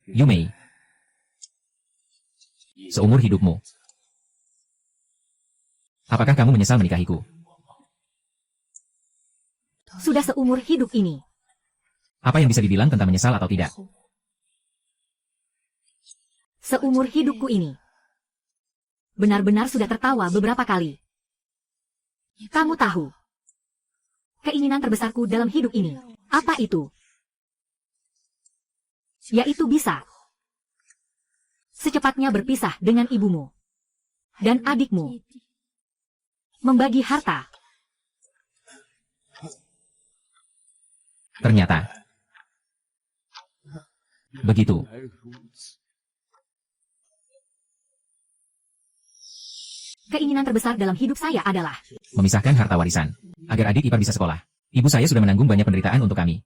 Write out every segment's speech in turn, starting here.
Yumei. Seumur hidupmu. Apakah kamu menyesal menikahiku? Sudah seumur hidup ini. Apa yang bisa dibilang tentang menyesal atau tidak? Seumur hidupku ini. Benar-benar sudah tertawa beberapa kali. Kamu tahu. Keinginan terbesarku dalam hidup ini. Apa itu? Yaitu bisa. Secepatnya berpisah dengan ibumu. Dan adikmu. Membagi harta. Ternyata. Begitu. Keinginan terbesar dalam hidup saya adalah memisahkan harta warisan, agar adik ipar bisa sekolah. Ibu saya sudah menanggung banyak penderitaan untuk kami.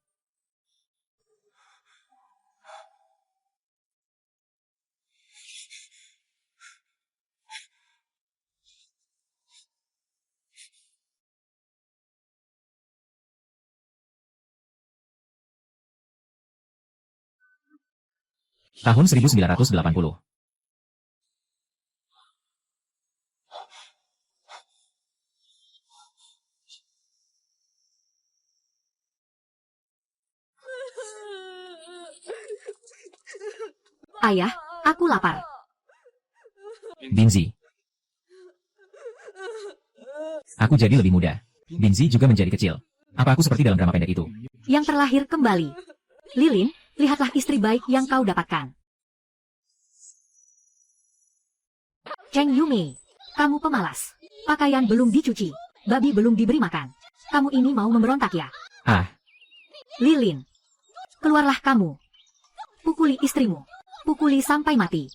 Tahun 1980. Ayah, aku lapar. Binzi. Aku jadi lebih muda. Binzi juga menjadi kecil. Apa aku seperti dalam drama pendek itu? Yang terlahir kembali. Lilin, lihatlah istri baik yang kau dapatkan. Cheng Yumei, kamu pemalas. Pakaian belum dicuci. Babi belum diberi makan. Kamu ini mau memberontak ya? Ah. Lilin, keluarlah kamu. Pukuli istrimu. Pukuli sampai mati.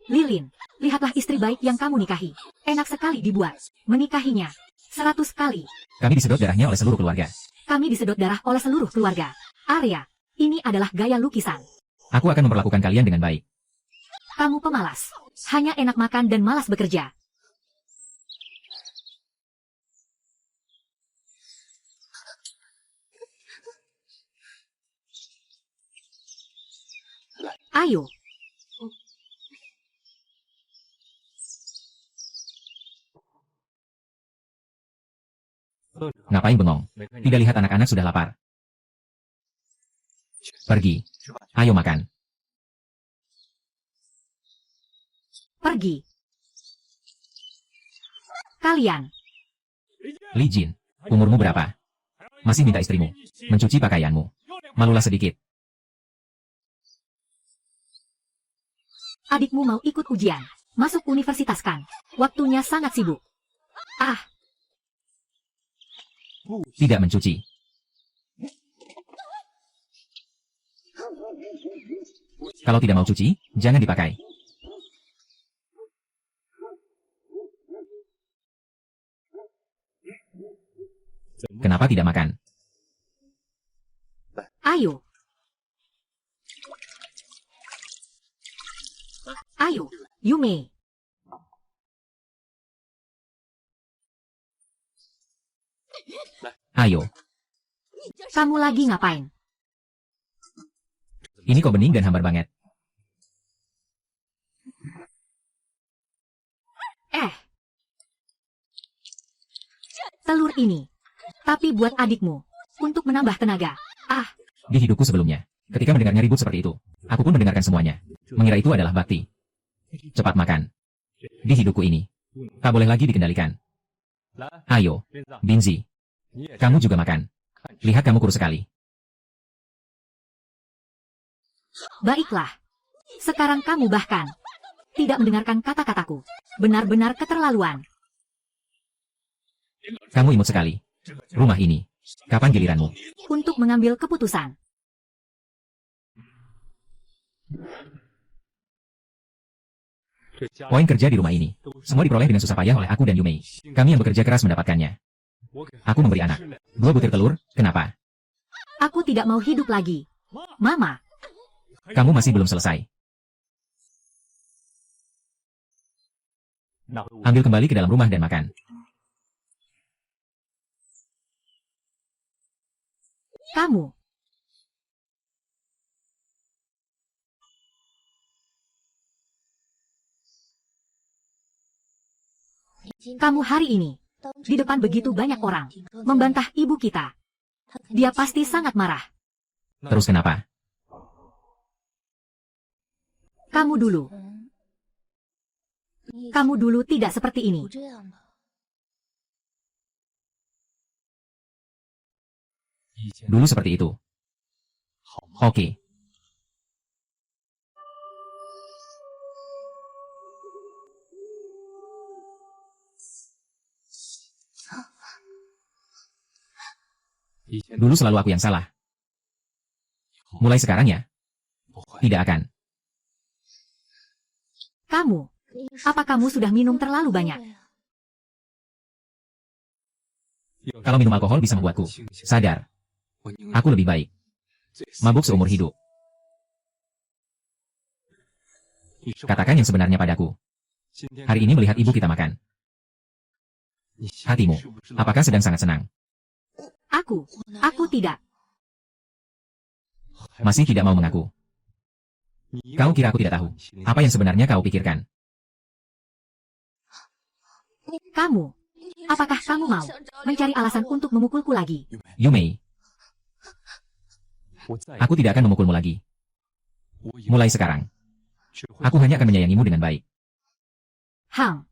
Lilin, lihatlah istri baik yang kamu nikahi. Enak sekali dibuat. Menikahinya 100 kali. Kami disedot darahnya oleh seluruh keluarga. Kami disedot darah oleh seluruh keluarga. Arya, ini adalah gaya lukisan. Aku akan memperlakukan kalian dengan baik. Kamu pemalas. Hanya enak makan dan malas bekerja. Ayo. Ngapain bengong? Tidak lihat anak-anak sudah lapar. Pergi. Ayo makan. Pergi. Kalian. Li Jin, umurmu berapa? Masih minta istrimu mencuci pakaianmu. Malulah sedikit. Adikmu mau ikut ujian. Masuk universitas kan? Waktunya sangat sibuk. Ah. Tidak mencuci. Kalau tidak mau cuci, jangan dipakai. Kenapa tidak makan? Ayo. Ayo, Yumei. Ayo. Kamu lagi ngapain? Ini kok bening dan hambar banget. Telur ini. Tapi buat adikmu. Untuk menambah tenaga. Ah. Di hidupku sebelumnya, ketika mendengarnya ribut seperti itu, aku pun mendengarkan semuanya. Mengira itu adalah bakti. Cepat makan. Di hidupku ini, tak boleh lagi dikendalikan. Ayo, Binzi. Kamu juga makan. Lihat kamu kurus sekali. Baiklah. Sekarang kamu bahkan tidak mendengarkan kata-kataku. Benar-benar keterlaluan. Kamu imut sekali. Rumah ini. Kapan giliranmu? Untuk mengambil keputusan. Poin kerja di rumah ini. Semua diperoleh dengan susah payah oleh aku dan Yumei. Kami yang bekerja keras mendapatkannya. Aku memberi anak 2 butir telur, kenapa? Aku tidak mau hidup lagi. Mama. Kamu masih belum selesai. Ambil kembali ke dalam rumah dan makan. Kamu. Kamu hari ini, di depan begitu banyak orang, membantah ibu kita. Dia pasti sangat marah. Terus kenapa? Kamu dulu tidak seperti ini. Dulu seperti itu. Oke. Dulu selalu aku yang salah. Mulai sekarang ya? Tidak akan. Apa kamu sudah minum terlalu banyak? Kalau minum alkohol bisa membuatku sadar. Aku lebih baik mabuk seumur hidup. Katakan yang sebenarnya padaku. Hari ini melihat ibu kita makan. Hatimu, apakah sedang sangat senang? Aku tidak. Masih tidak mau mengaku. Kau kira aku tidak tahu apa yang sebenarnya kau pikirkan? Apakah kamu mau mencari alasan untuk memukulku lagi? Yumei, aku tidak akan memukulmu lagi. Mulai sekarang, aku hanya akan menyayangimu dengan baik. Hang.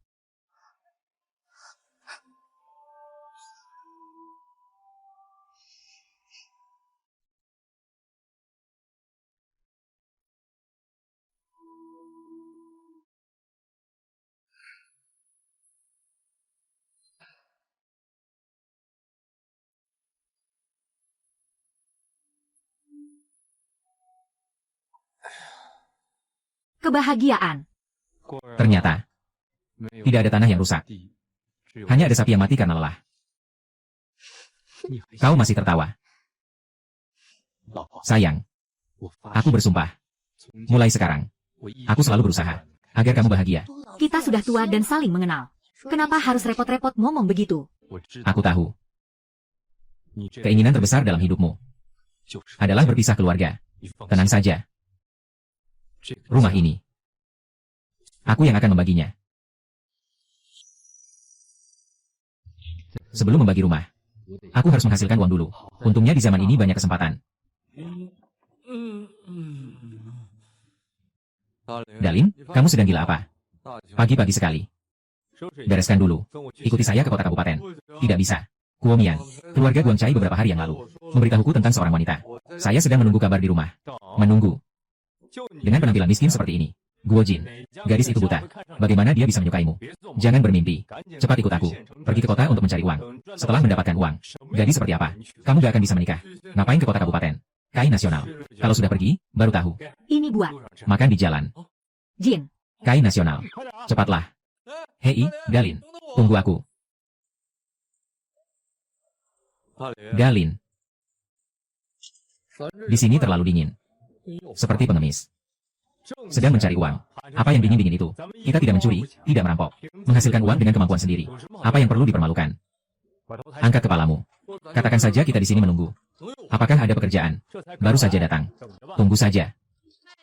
Kebahagiaan. Ternyata, tidak ada tanah yang rusak. Hanya ada sapi yang mati karena lelah. Kau masih tertawa. Sayang, aku bersumpah. Mulai sekarang, aku selalu berusaha agar kamu bahagia. Kita sudah tua dan saling mengenal. Kenapa harus repot-repot ngomong begitu? Aku tahu. Keinginan terbesar dalam hidupmu adalah berpisah keluarga. Tenang saja. Rumah ini, aku yang akan membaginya. Sebelum membagi rumah, aku harus menghasilkan uang dulu. Untungnya di zaman ini banyak kesempatan. Dalin, kamu sedang gila apa? Pagi-pagi sekali. Bereskan dulu. Ikuti saya ke kota kabupaten. Tidak bisa. Kuomian, keluarga Guangcai beberapa hari yang lalu memberitahuku tentang seorang wanita. Saya sedang menunggu kabar di rumah. Menunggu. Dengan penampilan miskin seperti ini. Guo Jin, gadis itu buta. Bagaimana dia bisa menyukaimu? Jangan bermimpi. Cepat ikut aku. Pergi ke kota untuk mencari uang. Setelah mendapatkan uang, gadis seperti apa? Kamu gak akan bisa menikah. Ngapain ke kota kabupaten? Kai nasional. Kalau sudah pergi, baru tahu. Ini buat Makan di jalan. Jin. Kai nasional. Cepatlah. Hei, Dalin. Tunggu aku. Dalin. Di sini terlalu dingin. Seperti pengemis. Sedang mencari uang. Apa yang dingin-dingin itu? Kita tidak mencuri, tidak merampok. Menghasilkan uang dengan kemampuan sendiri. Apa yang perlu dipermalukan? Angkat kepalamu. Katakan saja kita di sini menunggu. Apakah ada pekerjaan? Baru saja datang. Tunggu saja.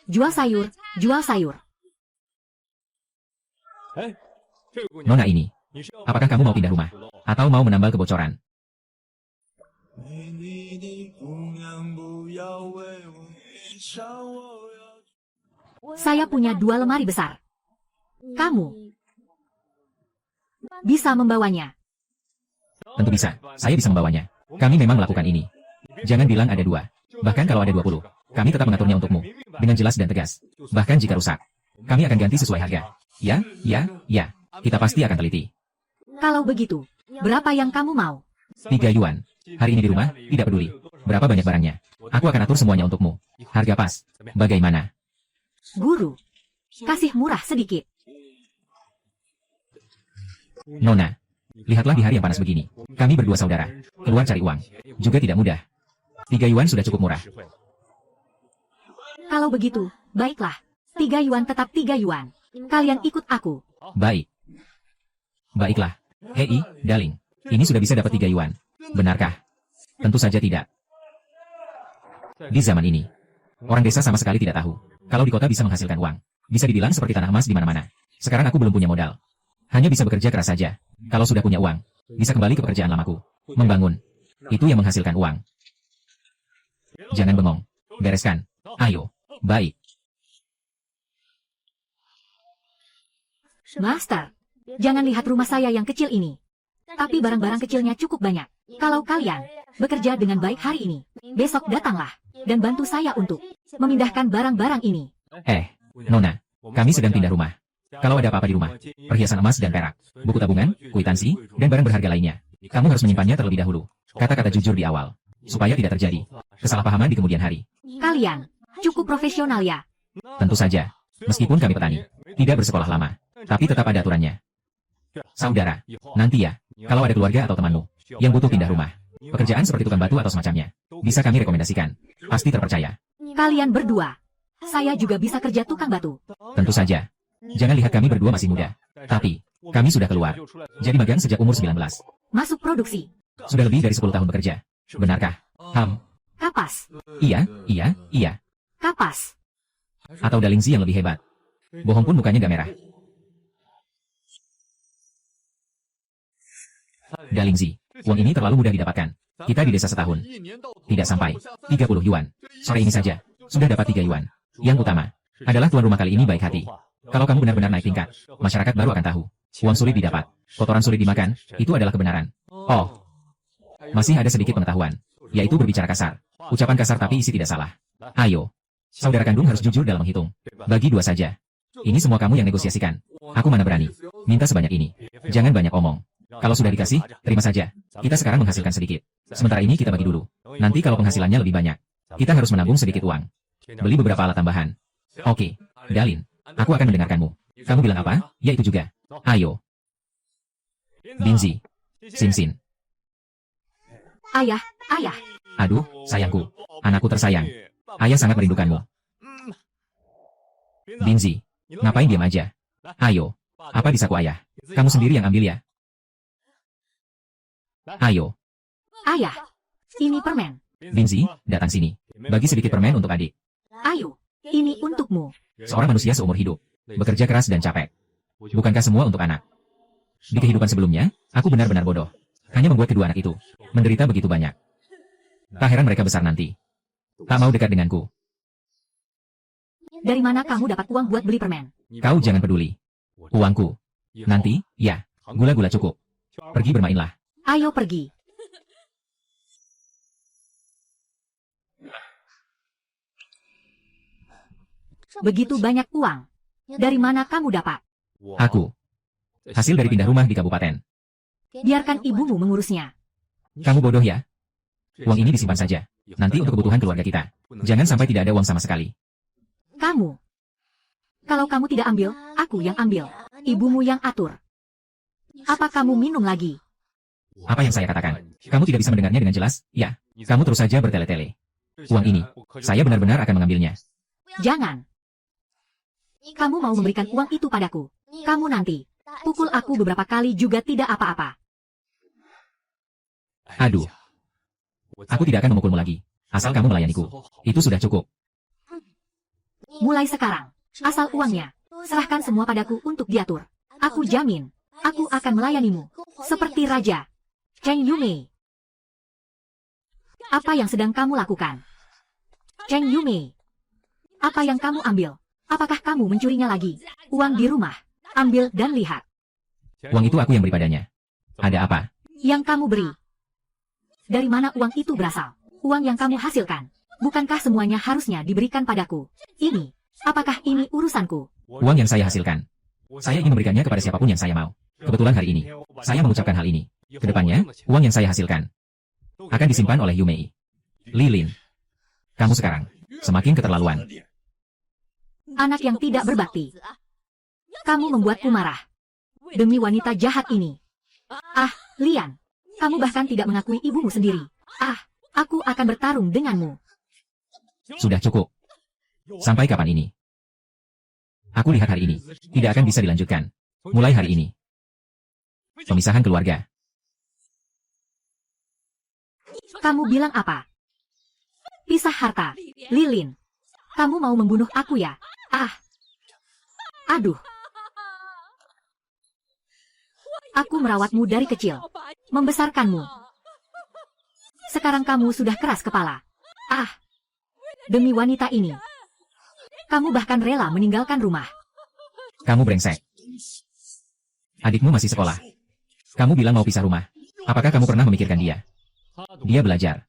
Jual sayur, jual sayur. Nona ini. Apakah kamu mau pindah rumah? Atau mau menambal kebocoran? Saya punya 2 lemari besar. Kamu bisa membawanya. Tentu bisa. Saya bisa membawanya. Kami memang melakukan ini. Jangan bilang ada 2. Bahkan kalau ada 20. Kami tetap mengaturnya untukmu. Dengan jelas dan tegas. Bahkan jika rusak, kami akan ganti sesuai harga. Ya, ya, ya. Kita pasti akan teliti. Kalau begitu, berapa yang kamu mau? 3 yuan. Hari ini di rumah, tidak peduli. Berapa banyak barangnya. Aku akan atur semuanya untukmu. Harga pas. Bagaimana? Guru, kasih murah sedikit. Nona, lihatlah di hari yang panas begini. Kami berdua saudara. Keluar cari uang. Juga tidak mudah. 3 yuan sudah cukup murah. Kalau begitu, baiklah. 3 yuan tetap 3 yuan. Kalian ikut aku. Baik. Baiklah. Hei, Daling. Ini sudah bisa dapat 3 yuan. Benarkah? Tentu saja tidak. Di zaman ini, orang desa sama sekali tidak tahu kalau di kota bisa menghasilkan uang. Bisa dibilang seperti tanah emas di mana-mana. Sekarang aku belum punya modal. Hanya bisa bekerja keras saja. Kalau sudah punya uang, bisa kembali ke pekerjaan lamaku. Membangun. Itu yang menghasilkan uang. Jangan bengong. Bereskan. Ayo. Baik. Master, jangan lihat rumah saya yang kecil ini. Tapi barang-barang kecilnya cukup banyak. Kalau kalian bekerja dengan baik hari ini, besok datanglah dan bantu saya untuk memindahkan barang-barang ini. Nona, kami sedang pindah rumah. Kalau ada apa-apa di rumah, perhiasan emas dan perak, buku tabungan, kwitansi, dan barang berharga lainnya, kamu harus menyimpannya terlebih dahulu. Kata-kata jujur di awal, supaya tidak terjadi kesalahpahaman di kemudian hari. Kalian cukup profesional ya. Tentu saja, meskipun kami petani, tidak bersekolah lama, tapi tetap ada aturannya. Saudara, nanti ya, kalau ada keluarga atau temanmu yang butuh pindah rumah, pekerjaan seperti tukang batu atau semacamnya, bisa kami rekomendasikan. Pasti terpercaya. Kalian berdua, saya juga bisa kerja tukang batu. Tentu saja. Jangan lihat kami berdua masih muda. Tapi, kami sudah keluar. Jadi magang sejak umur 19. Masuk produksi. Sudah lebih dari 10 tahun bekerja. Benarkah? Kapas. Iya. Kapas. Atau Dalingzi yang lebih hebat. Bohong pun mukanya gak merah. Dalingzi, uang ini terlalu mudah didapatkan. Kita di desa setahun. Tidak sampai 30 yuan. Sore ini saja, sudah dapat 3 yuan. Yang utama, adalah tuan rumah kali ini baik hati. Kalau kamu benar-benar naik tingkat, masyarakat baru akan tahu. Uang sulit didapat, kotoran sulit dimakan, itu adalah kebenaran. Oh, masih ada sedikit pengetahuan, yaitu berbicara kasar. Ucapan kasar tapi isi tidak salah. Ayo, saudara kandung harus jujur dalam menghitung. Bagi 2 saja. Ini semua kamu yang negosiasikan. Aku mana berani. Minta sebanyak ini. Jangan banyak omong. Kalau sudah dikasih, terima saja. Kita sekarang menghasilkan sedikit. Sementara ini kita bagi dulu. Nanti kalau penghasilannya lebih banyak, kita harus menabung sedikit uang. Beli beberapa alat tambahan. Oke, Dalin. Aku akan mendengarkanmu. Kamu bilang apa? Ya itu juga. Ayo. Binzi. Sinsin. Ayah. Aduh, sayangku. Anakku tersayang. Ayah sangat merindukanmu. Binzi. Ngapain diam aja? Ayo. Apa di saku ayah? Kamu sendiri yang ambil ya? Ayo. Ayah. Ini permen. Binzi, datang sini. Bagi sedikit permen untuk adik. Ayo. Ini untukmu. Seorang manusia seumur hidup. Bekerja keras dan capek. Bukankah semua untuk anak? Di kehidupan sebelumnya, aku benar-benar bodoh. Hanya membuat kedua anak itu menderita begitu banyak. Tak heran mereka besar nanti. Tak mau dekat denganku. Dari mana kamu dapat uang buat beli permen? Kau jangan peduli. Uangku. Nanti, ya, gula-gula cukup. Pergi bermainlah. Ayo pergi. Begitu banyak uang. Dari mana kamu dapat? Aku. Hasil dari pindah rumah di kabupaten. Biarkan ibumu mengurusnya. Kamu bodoh ya? Uang ini disimpan saja. Nanti untuk kebutuhan keluarga kita. Jangan sampai tidak ada uang sama sekali. Kamu. Kalau kamu tidak ambil, aku yang ambil. Ibumu yang atur. Apa kamu minum lagi? Apa yang saya katakan? Kamu tidak bisa mendengarnya dengan jelas? Ya. Kamu terus saja bertele-tele. Uang ini, saya benar-benar akan mengambilnya. Jangan. Kamu mau memberikan uang itu padaku. Kamu nanti pukul aku beberapa kali juga tidak apa-apa. Aduh. Aku tidak akan memukulmu lagi. Asal kamu melayaniku. Itu sudah cukup. Mulai sekarang, asal uangnya, serahkan semua padaku untuk diatur. Aku jamin, aku akan melayanimu. Seperti Raja Cheng Yumei. Apa yang sedang kamu lakukan? Cheng Yumei. Apa yang kamu ambil? Apakah kamu mencurinya lagi? Uang di rumah. Ambil dan lihat. Uang itu aku yang beri padanya. Ada apa? Yang kamu beri. Dari mana uang itu berasal? Uang yang kamu hasilkan. Bukankah semuanya harusnya diberikan padaku? Ini. Apakah ini urusanku? Uang yang saya hasilkan. Saya ingin memberikannya kepada siapapun yang saya mau. Kebetulan hari ini, saya mengucapkan hal ini. Kedepannya, uang yang saya hasilkan akan disimpan oleh Yumei. Lilin. Kamu sekarang semakin keterlaluan. Anak yang tidak berbakti. Kamu membuatku marah. Demi wanita jahat ini. Ah, Lian. Kamu bahkan tidak mengakui ibumu sendiri. Ah, aku akan bertarung denganmu. Sudah cukup. Sampai kapan ini? Aku lihat hari ini tidak akan bisa dilanjutkan. Mulai hari ini. Pemisahan keluarga. Kamu bilang apa? Pisah harta. Lilin. Kamu mau membunuh aku ya? Ah. Aduh. Aku merawatmu dari kecil, membesarkanmu. Sekarang kamu sudah keras kepala. Ah, demi wanita ini, kamu bahkan rela meninggalkan rumah. Kamu brengsek. Adikmu masih sekolah. Kamu bilang mau pisah rumah. Apakah kamu pernah memikirkan dia? Dia belajar.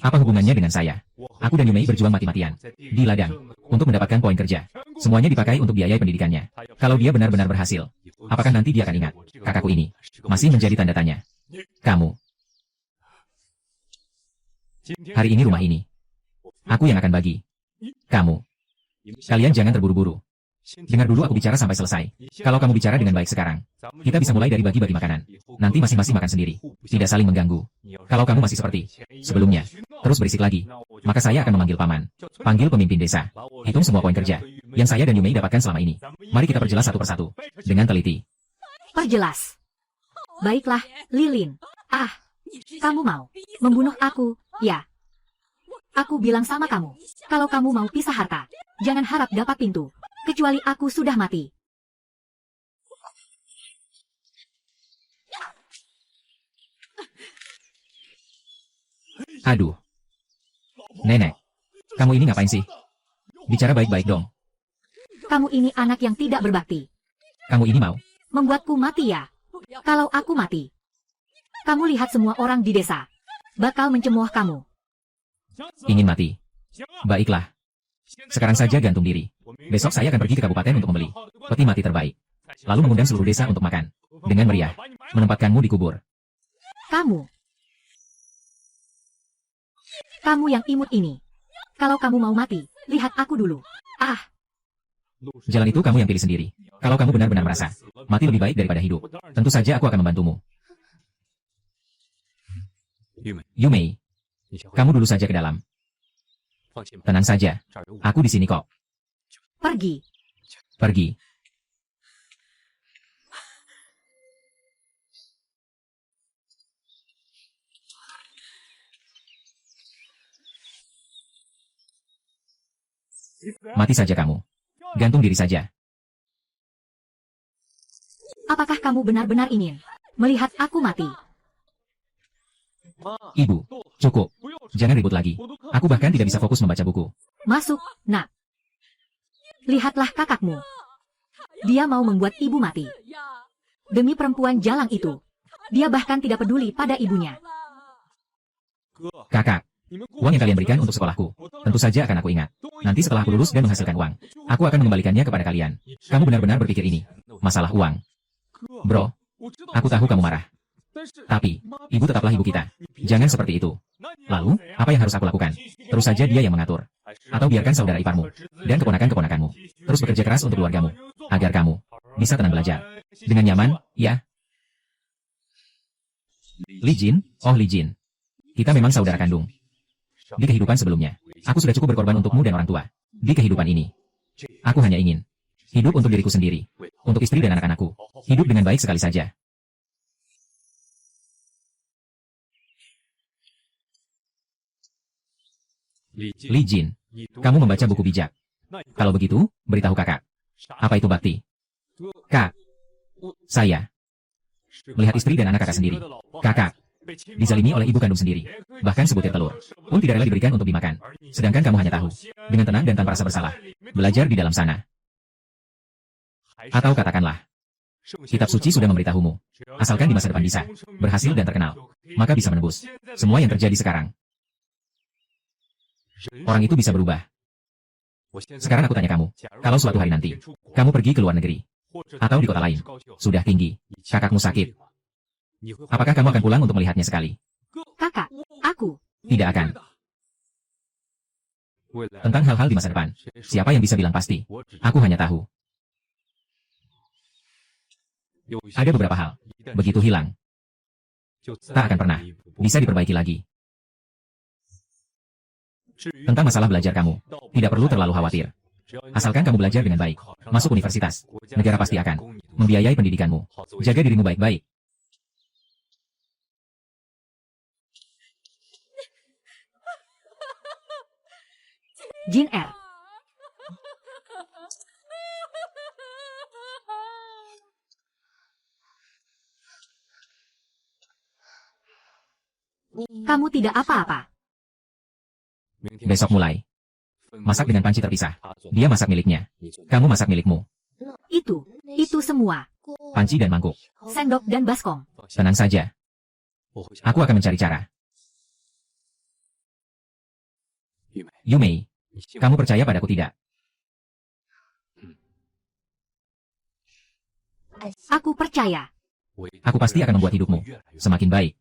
Apa hubungannya dengan saya? Aku dan Yumei berjuang mati-matian di ladang untuk mendapatkan poin kerja. Semuanya dipakai untuk biaya pendidikannya. Kalau dia benar-benar berhasil, apakah nanti dia akan ingat kakakku ini? Masih menjadi tanda tanya. Kamu. Hari ini rumah ini. Aku yang akan bagi. Kamu. Kalian jangan terburu-buru. Dengar dulu aku bicara sampai selesai. Kalau kamu bicara dengan baik sekarang, kita bisa mulai dari bagi-bagi makanan. Nanti masing-masing makan sendiri. Tidak saling mengganggu. Kalau kamu masih seperti sebelumnya, terus berisik lagi, maka saya akan memanggil paman. Panggil pemimpin desa. Hitung semua poin kerja yang saya dan Yumei dapatkan selama ini. Mari kita perjelas satu persatu. Dengan teliti. Perjelas. Baiklah, Lilin. Ah, kamu mau membunuh aku, ya? Aku bilang sama kamu, kalau kamu mau pisah harta, jangan harap dapat pintu. Kecuali aku sudah mati. Aduh. Nenek. Kamu ini ngapain sih? Bicara baik-baik dong. Kamu ini anak yang tidak berbakti. Kamu ini mau? Membuatku mati ya? Kalau aku mati, kamu lihat semua orang di desa bakal mencemooh kamu. Ingin mati? Baiklah. Sekarang saja gantung diri. Besok saya akan pergi ke kabupaten untuk membeli peti mati terbaik. Lalu mengundang seluruh desa untuk makan. Dengan meriah. Menempatkanmu di kubur. Kamu yang imut ini. Kalau kamu mau mati, lihat aku dulu. Ah, Jalan itu kamu yang pilih sendiri. Kalau kamu benar-benar merasa mati lebih baik daripada hidup, tentu saja aku akan membantumu. Yumei, kamu dulu saja ke dalam. Tenang saja. Aku di sini kok. pergi. Pergi. Mati saja kamu. Gantung diri saja. Apakah kamu benar-benar ingin melihat aku mati? Ibu, cukup. Jangan ribut lagi. Aku bahkan tidak bisa fokus membaca buku. Masuk, nak. Lihatlah kakakmu. Dia mau membuat ibu mati. Demi perempuan jalang itu. Dia bahkan tidak peduli pada ibunya. Kakak, uang yang kalian berikan untuk sekolahku, tentu saja akan aku ingat. Nanti setelah aku lulus dan menghasilkan uang, aku akan mengembalikannya kepada kalian. Kamu benar-benar berpikir ini masalah uang. Bro, aku tahu kamu marah. Tapi, ibu tetaplah ibu kita. Jangan seperti itu. Lalu, apa yang harus aku lakukan? Terus saja dia yang mengatur. Atau biarkan saudara iparmu dan keponakan-keponakanmu terus bekerja keras untuk keluargamu, agar kamu bisa tenang belajar. Dengan nyaman, ya? Li Jin, oh Li Jin. Kita memang saudara kandung. Di kehidupan sebelumnya, aku sudah cukup berkorban untukmu dan orang tua. Di kehidupan ini, aku hanya ingin hidup untuk diriku sendiri, untuk istri dan anak-anakku. Hidup dengan baik sekali saja. Li Jin, kamu membaca buku bijak. Kalau begitu, beritahu kakak. Apa itu bakti? Kak, saya melihat istri dan anak kakak sendiri. Kakak dizalimi oleh ibu kandung sendiri. Bahkan sebutir telur pun tidak rela diberikan untuk dimakan. Sedangkan kamu hanya tahu, dengan tenang dan tanpa rasa bersalah, belajar di dalam sana. Atau katakanlah, kitab suci sudah memberitahumu, asalkan di masa depan bisa berhasil dan terkenal, maka bisa menebus semua yang terjadi sekarang. Orang itu bisa berubah. Sekarang aku tanya kamu, kalau suatu hari nanti, kamu pergi ke luar negeri, atau di kota lain, sudah tinggi, kakakmu sakit, apakah kamu akan pulang untuk melihatnya sekali? Kakak, aku. Tidak akan. Tentang hal-hal di masa depan, siapa yang bisa bilang pasti? Aku hanya tahu. Ada beberapa hal, begitu hilang, tak akan pernah bisa diperbaiki lagi. Tentang masalah belajar kamu, tidak perlu terlalu khawatir. Asalkan kamu belajar dengan baik, masuk universitas, negara pasti akan membiayai pendidikanmu. Jaga dirimu baik-baik. Jin R. Kamu tidak apa-apa. Besok mulai. Masak dengan panci terpisah. Dia masak miliknya. Kamu masak milikmu. Itu semua. Panci dan mangkuk. Sendok dan baskom. Tenang saja. Aku akan mencari cara. Yumei, kamu percaya padaku tidak? Aku percaya. Aku pasti akan membuat hidupmu semakin baik.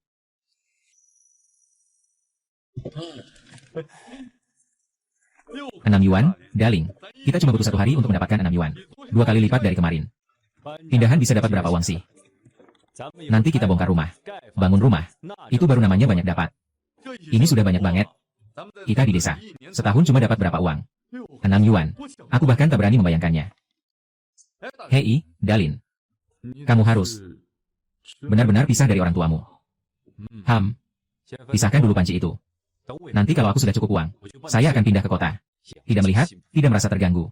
Yuan, Daling. Kita cuma butuh 1 hari untuk mendapatkan 6 yuan. 2 kali lipat dari kemarin. Pindahan bisa dapat berapa uang sih? Nanti kita bongkar rumah. Bangun rumah. Itu baru namanya banyak dapat. Ini sudah banyak banget. Kita di desa. Setahun cuma dapat berapa uang? 6 yuan. Aku bahkan tak berani membayangkannya. Hei, Dalin. Kamu harus benar-benar pisah dari orang tuamu. Pisahkan dulu panci itu. Nanti kalau aku sudah cukup uang, saya akan pindah ke kota. Tidak melihat, tidak merasa terganggu.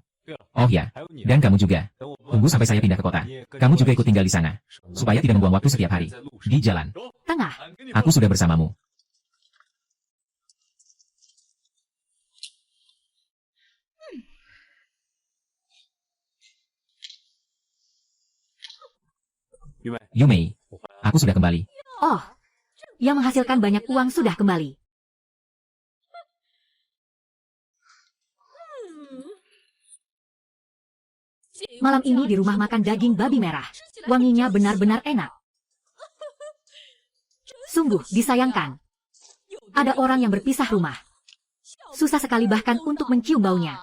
Oh ya, dan kamu juga. Tunggu sampai saya pindah ke kota. Kamu juga ikut tinggal di sana. Supaya tidak membuang waktu setiap hari. Di jalan. Tengah. Aku sudah bersamamu. Yumei, aku sudah kembali. Oh, yang menghasilkan banyak uang sudah kembali. Malam ini di rumah makan daging babi merah. Wanginya benar-benar enak. Sungguh disayangkan. Ada orang yang berpisah rumah. Susah sekali bahkan untuk mencium baunya.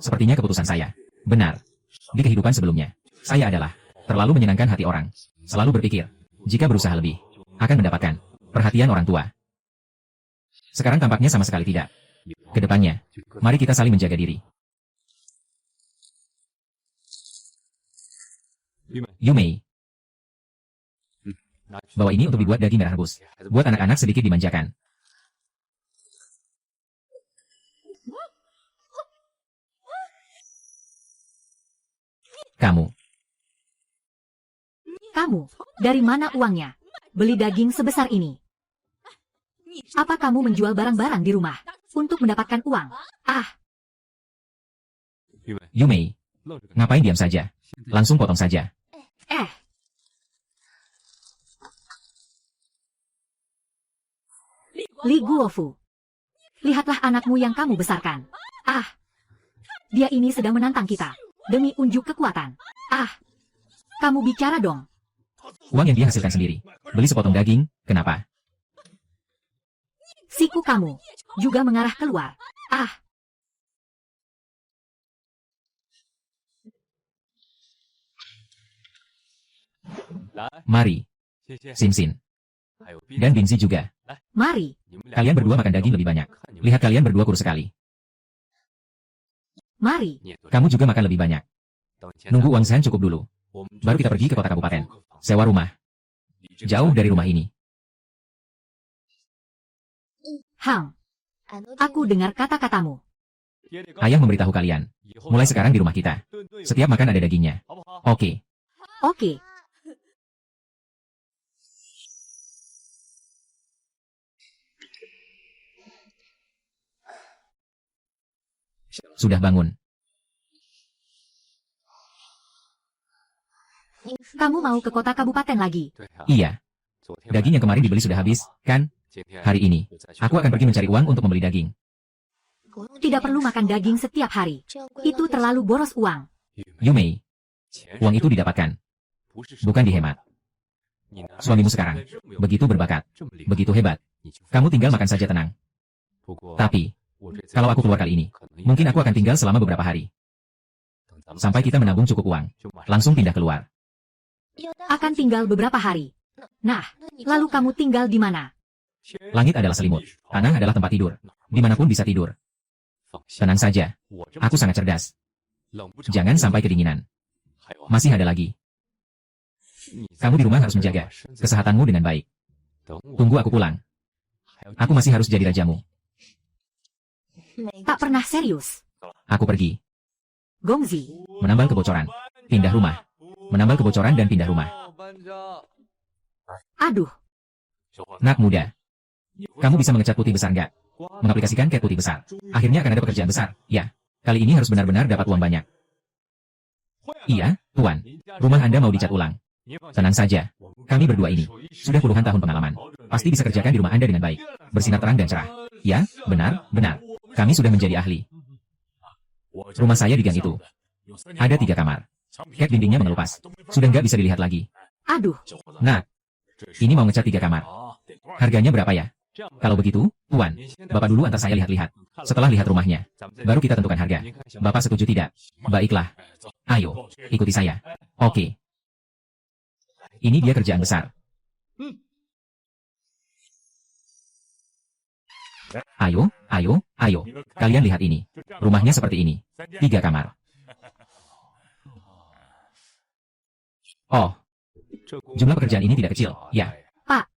Sepertinya keputusan saya. Benar. Di kehidupan sebelumnya, saya adalah terlalu menyenangkan hati orang. Selalu berpikir, jika berusaha lebih, akan mendapatkan perhatian orang tua. Sekarang tampaknya sama sekali tidak. Kedepannya, mari kita saling menjaga diri. Yumei, bawa ini untuk dibuat daging merah rebus. Buat anak-anak sedikit dimanjakan. Kamu, dari mana uangnya? Beli daging sebesar ini. Apa kamu menjual barang-barang di rumah untuk mendapatkan uang? Yumei, ngapain diam saja? Langsung potong saja. Li Guofu, lihatlah anakmu yang kamu besarkan. Dia ini sedang menantang kita demi unjuk kekuatan. Kamu bicara dong. Uang yang dia hasilkan sendiri. Beli sepotong daging, kenapa? Siku kamu juga mengarah keluar. Mari, Simsin. Dan Binzi juga. Mari. Kalian berdua makan daging lebih banyak. Lihat kalian berdua kurus sekali. Mari. Kamu juga makan lebih banyak. Nunggu uang Zhan cukup dulu. Baru kita pergi ke kota kabupaten. Sewa rumah. Jauh dari rumah ini. Aku dengar kata-katamu. Ayah memberitahu kalian. Mulai sekarang di rumah kita. Setiap makan ada dagingnya. Oke. Sudah bangun. Kamu mau ke kota kabupaten lagi? Iya. Daging yang kemarin dibeli sudah habis, kan? Hari ini, aku akan pergi mencari uang untuk membeli daging. Tidak perlu makan daging setiap hari. Itu terlalu boros uang. Yumei, uang itu didapatkan, bukan dihemat. Suamimu sekarang, begitu berbakat, begitu hebat. Kamu tinggal makan saja tenang. Tapi, kalau aku keluar kali ini, mungkin aku akan tinggal selama beberapa hari. Sampai kita menabung cukup uang, langsung pindah keluar. Akan tinggal beberapa hari. Nah, lalu kamu tinggal di mana? Langit adalah selimut, tanah adalah tempat tidur. Dimanapun bisa tidur. Tenang saja, aku sangat cerdas. Jangan sampai kedinginan. Masih ada lagi. Kamu di rumah harus menjaga kesehatanmu dengan baik. Tunggu aku pulang. Aku masih harus jadi rajamu. Tak pernah serius. Aku pergi. Gongzi. Menambal kebocoran. Pindah rumah. Menambal kebocoran dan pindah rumah. Aduh, Nak muda. Kamu bisa mengecat putih besar nggak? Mengaplikasikan cat putih besar. Akhirnya akan ada pekerjaan besar. Ya. Kali ini harus benar-benar dapat uang banyak. Iya, Tuan. Rumah Anda mau dicat ulang. Tenang saja. Kami berdua ini sudah puluhan tahun pengalaman. Pasti bisa kerjakan di rumah Anda dengan baik. Bersinar terang dan cerah. Ya, benar, benar. Kami sudah menjadi ahli. Rumah saya di gang itu. Ada 3 kamar. Cat dindingnya mengelupas. Sudah nggak bisa dilihat lagi. Aduh, Nah, ini mau ngecat 3 kamar. Harganya berapa ya? Kalau begitu, Tuan, Bapak dulu antar saya lihat-lihat. Setelah lihat rumahnya, baru kita tentukan harga. Bapak setuju tidak? Baiklah. Ayo, ikuti saya. Oke. Ini dia kerjaan besar. Ayo, ayo, ayo. Kalian lihat ini. Rumahnya seperti ini. 3 kamar. Oh, jumlah pekerjaan ini tidak kecil, ya. Pak.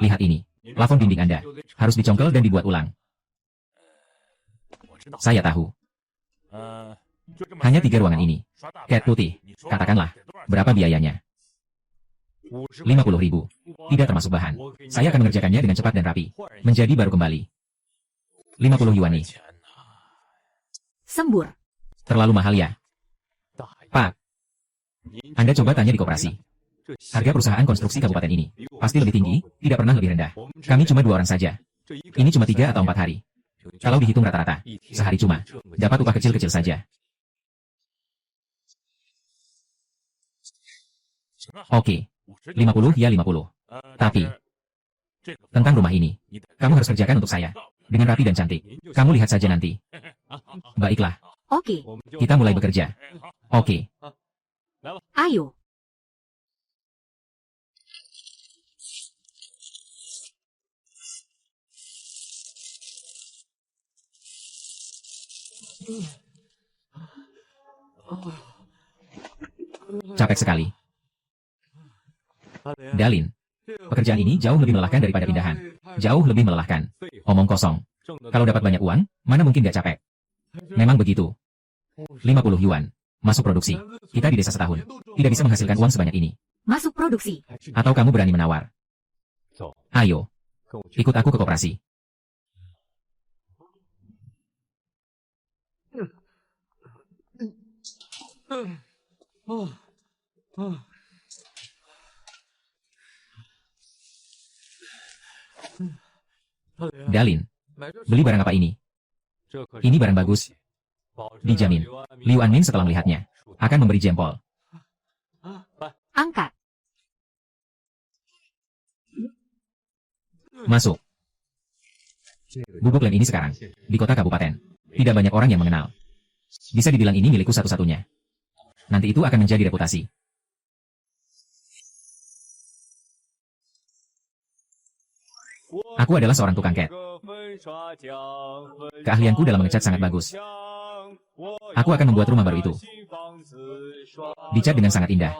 Lihat ini. Plafon dinding Anda harus dicongkel dan dibuat ulang. Saya tahu. Hanya 3 ruangan ini. Cat putih. Katakanlah, berapa biayanya? 50.000. Tidak termasuk bahan. Saya akan mengerjakannya dengan cepat dan rapi. Menjadi baru kembali. 50 yuan nih. Sembur. Terlalu mahal ya? Pak, Anda coba tanya di koperasi. Harga perusahaan konstruksi kabupaten ini pasti lebih tinggi, tidak pernah lebih rendah. Kami cuma 2 orang saja. Ini cuma 3 atau 4 hari. Kalau dihitung rata-rata, sehari cuma dapat upah kecil-kecil saja. Oke, 50 ya 50. Tapi, tentang rumah ini, kamu harus kerjakan untuk saya. Dengan rapi dan cantik. Kamu lihat saja nanti. Baiklah, Oke, kita mulai bekerja. Oke. ayo. Capek sekali. Dalin, pekerjaan ini jauh lebih melelahkan daripada pindahan. Jauh lebih melelahkan. Omong kosong. Kalau dapat banyak uang, mana mungkin gak capek? Memang begitu. 50 yuan. Masuk produksi. Kita di desa setahun. Tidak bisa menghasilkan uang sebanyak ini. Masuk produksi. Atau kamu berani menawar? Ayo. Ikut aku ke koperasi. Dalin, beli barang apa ini? Ini barang bagus. Dijamin. Liu Anmin setelah melihatnya akan memberi jempol. Angkat. Masuk. Bubuk lem ini sekarang di kota kabupaten. Tidak banyak orang yang mengenal. Bisa dibilang ini milikku satu-satunya. Nanti itu akan menjadi reputasi. Aku adalah seorang tukang cat. Keahlianku dalam mengecat sangat bagus. Aku akan membuat rumah baru itu. Dicat dengan sangat indah.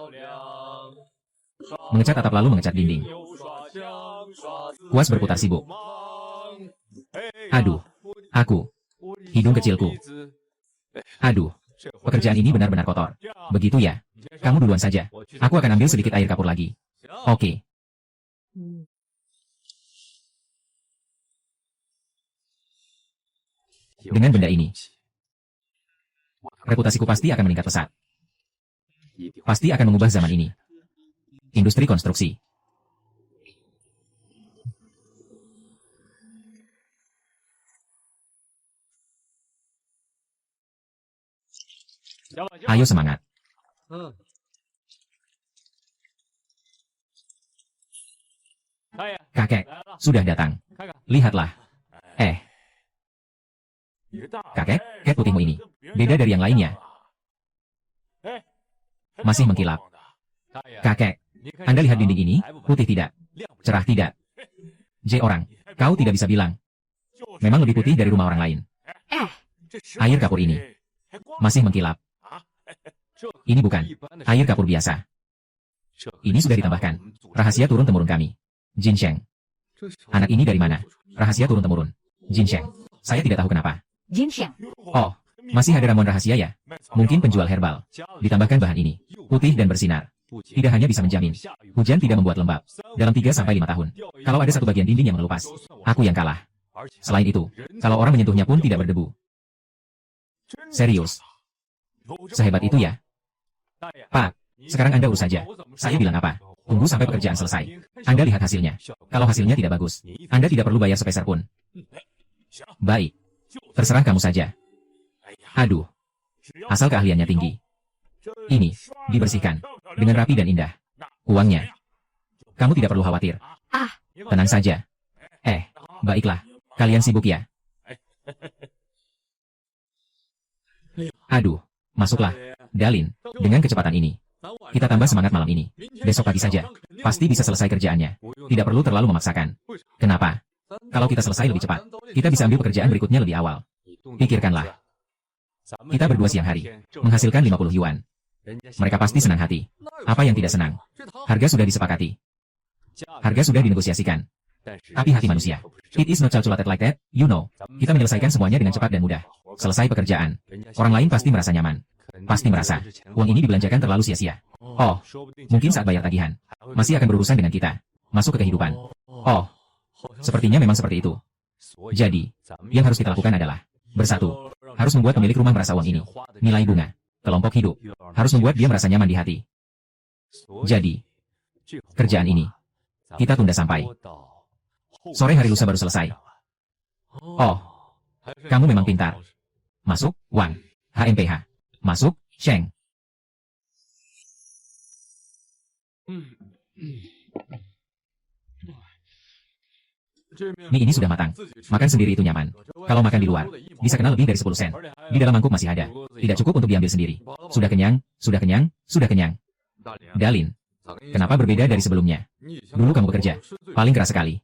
Mengecat atap lalu mengecat dinding. Kuas berputar sibuk. Aduh. Aku. Hidung kecilku. Aduh. Pekerjaan ini benar-benar kotor. Begitu ya. Kamu duluan saja. Aku akan ambil sedikit air kapur lagi. Oke. Dengan benda ini, reputasiku pasti akan meningkat pesat. Pasti akan mengubah zaman ini. Industri konstruksi. Ayo semangat. Kakek, sudah datang. Lihatlah. Kakek, cat putihmu ini beda dari yang lainnya. Masih mengkilap. Kakek, Anda lihat dinding ini, putih tidak? Cerah tidak? Orang, kau tidak bisa bilang. Memang lebih putih dari rumah orang lain. Air kapur ini masih mengkilap. Ini bukan air kapur biasa. Ini sudah ditambahkan. Rahasia turun-temurun kami. Jin Sheng. Anak ini dari mana? Rahasia turun-temurun. Jin Sheng. Saya tidak tahu kenapa. Jin Sheng. Oh, masih ada ramuan rahasia ya? Mungkin penjual herbal. Ditambahkan bahan ini. Putih dan bersinar. Tidak hanya bisa menjamin, hujan tidak membuat lembab. Dalam 3-5 tahun, kalau ada satu bagian dinding yang mengelupas, aku yang kalah. Selain itu, kalau orang menyentuhnya pun tidak berdebu. Serius. Sehebat itu ya? Pak, sekarang Anda urus saja. Saya bilang apa? Tunggu sampai pekerjaan selesai. Anda lihat hasilnya. Kalau hasilnya tidak bagus, Anda tidak perlu bayar sepeser pun. Baik. Terserah kamu saja. Aduh. Asal keahliannya tinggi. Ini, dibersihkan. Dengan rapi dan indah. Uangnya. Kamu tidak perlu khawatir. Ah, Tenang saja. Baiklah. Kalian sibuk ya? Aduh. Masuklah. Dalin, dengan kecepatan ini. Kita tambah semangat malam ini. Besok pagi saja. Pasti bisa selesai kerjaannya. Tidak perlu terlalu memaksakan. Kenapa? Kalau kita selesai lebih cepat, kita bisa ambil pekerjaan berikutnya lebih awal. Pikirkanlah. Kita berdua siang hari, menghasilkan 50 yuan. Mereka pasti senang hati. Apa yang tidak senang? Harga sudah disepakati. Harga sudah dinegosiasikan. Tapi hati manusia, it is not calculated like that, you know. Kita menyelesaikan semuanya dengan cepat dan mudah. Selesai pekerjaan. Orang lain pasti merasa nyaman. Pasti merasa, uang ini dibelanjakan terlalu sia-sia. Oh, mungkin saat bayar tagihan, masih akan berurusan dengan kita. Masuk ke kehidupan. Oh, sepertinya memang seperti itu. Jadi, yang harus kita lakukan adalah bersatu. Harus membuat pemilik rumah merasa uang ini nilai bunga. Kelompok hidup harus membuat dia merasa nyaman di hati. Jadi, kerjaan ini kita tunda sampai sore hari lusa baru selesai. Oh, kamu memang pintar. Masuk, Wang. HMPH. Masuk, Sheng. Mie ini sudah matang. Makan sendiri itu nyaman. Kalau makan di luar, bisa kena lebih dari 10 sen. Di dalam mangkuk masih ada. Tidak cukup untuk diambil sendiri. Sudah kenyang, sudah kenyang, sudah kenyang. Dalin, kenapa berbeda dari sebelumnya? Dulu kamu bekerja, paling keras sekali.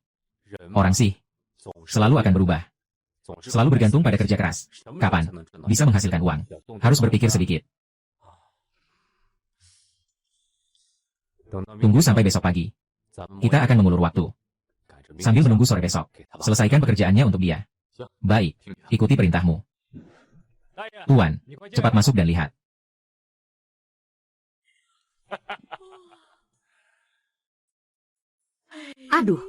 Orang sih, selalu akan berubah. Selalu bergantung pada kerja keras. Kapan bisa menghasilkan uang? Harus berpikir sedikit. Tunggu sampai besok pagi. Kita akan mengulur waktu. Sambil menunggu sore besok, selesaikan pekerjaannya untuk dia. Baik, ikuti perintahmu. Tuan, cepat masuk dan lihat. aduh.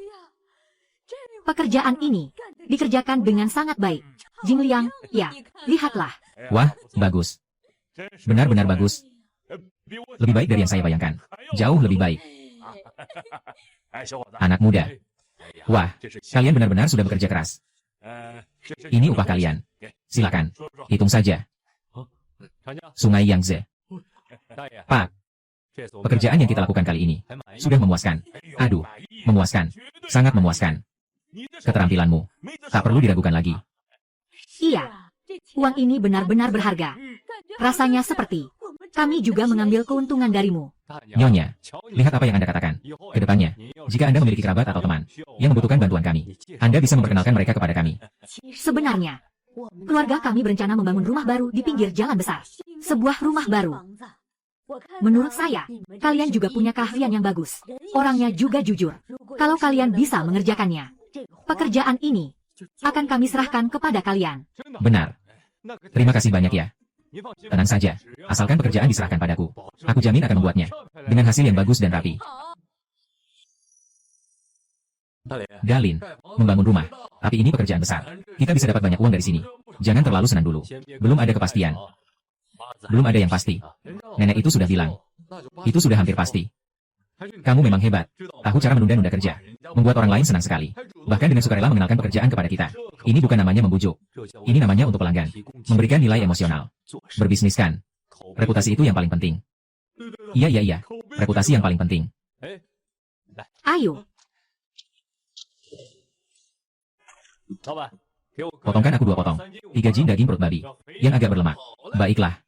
Pekerjaan ini dikerjakan dengan sangat baik. Jing Liang, ya, lihatlah. Wah, bagus. Benar-benar bagus. Lebih baik dari yang saya bayangkan. Jauh lebih baik. Anak muda. Wah, kalian benar-benar sudah bekerja keras. Ini upah kalian. Silakan, hitung saja. Sungai Yangtze. Pak, pekerjaan yang kita lakukan kali ini sudah memuaskan. Aduh, memuaskan. Sangat memuaskan. Keterampilanmu tak perlu diragukan lagi. Iya, uang ini benar-benar berharga. Rasanya seperti kami juga mengambil keuntungan darimu. Nyonya, lihat apa yang Anda katakan. Kedepannya, jika Anda memiliki kerabat atau teman yang membutuhkan bantuan kami, Anda bisa memperkenalkan mereka kepada kami. Sebenarnya, keluarga kami berencana membangun rumah baru di pinggir jalan besar. Sebuah rumah baru. Menurut saya, kalian juga punya keahlian yang bagus. Orangnya juga jujur. Kalau kalian bisa mengerjakannya, pekerjaan ini akan kami serahkan kepada kalian. Benar. Terima kasih banyak ya. Tenang saja, asalkan pekerjaan diserahkan padaku. Aku jamin akan membuatnya dengan hasil yang bagus dan rapi. Dalin, membangun rumah. Tapi ini pekerjaan besar. Kita bisa dapat banyak uang dari sini. Jangan terlalu senang dulu. Belum ada kepastian. Belum ada yang pasti. Nenek itu sudah bilang. Itu sudah hampir pasti. Kamu memang hebat. Tahu cara menunda-nunda kerja. Membuat orang lain senang sekali. Bahkan dengan sukarela mengenalkan pekerjaan kepada kita. Ini bukan namanya membujuk. Ini namanya untuk pelanggan. Memberikan nilai emosional. Berbisnis kan. Reputasi itu yang paling penting. Iya. Reputasi yang paling penting. Ayo, Potongkan aku 2 potong. 3 jin daging perut babi. Yang agak berlemak. Baiklah.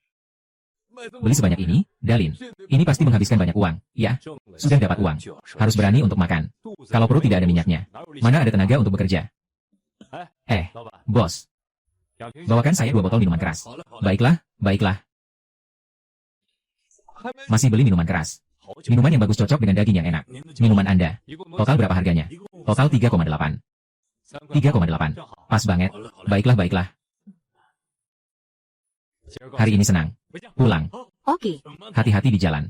Beli sebanyak ini, Dalin. Ini pasti menghabiskan banyak uang, ya? Sudah dapat uang. Harus berani untuk makan. Kalau perut tidak ada minyaknya, mana ada tenaga untuk bekerja? Bos. Bawakan saya 2 botol minuman keras. Baiklah. Masih beli minuman keras. Minuman yang bagus cocok dengan daging yang enak. Minuman Anda. Total berapa harganya? Total 3,8. 3,8. Pas banget. Baiklah. Hari ini senang. Pulang. oke. Hati-hati di jalan.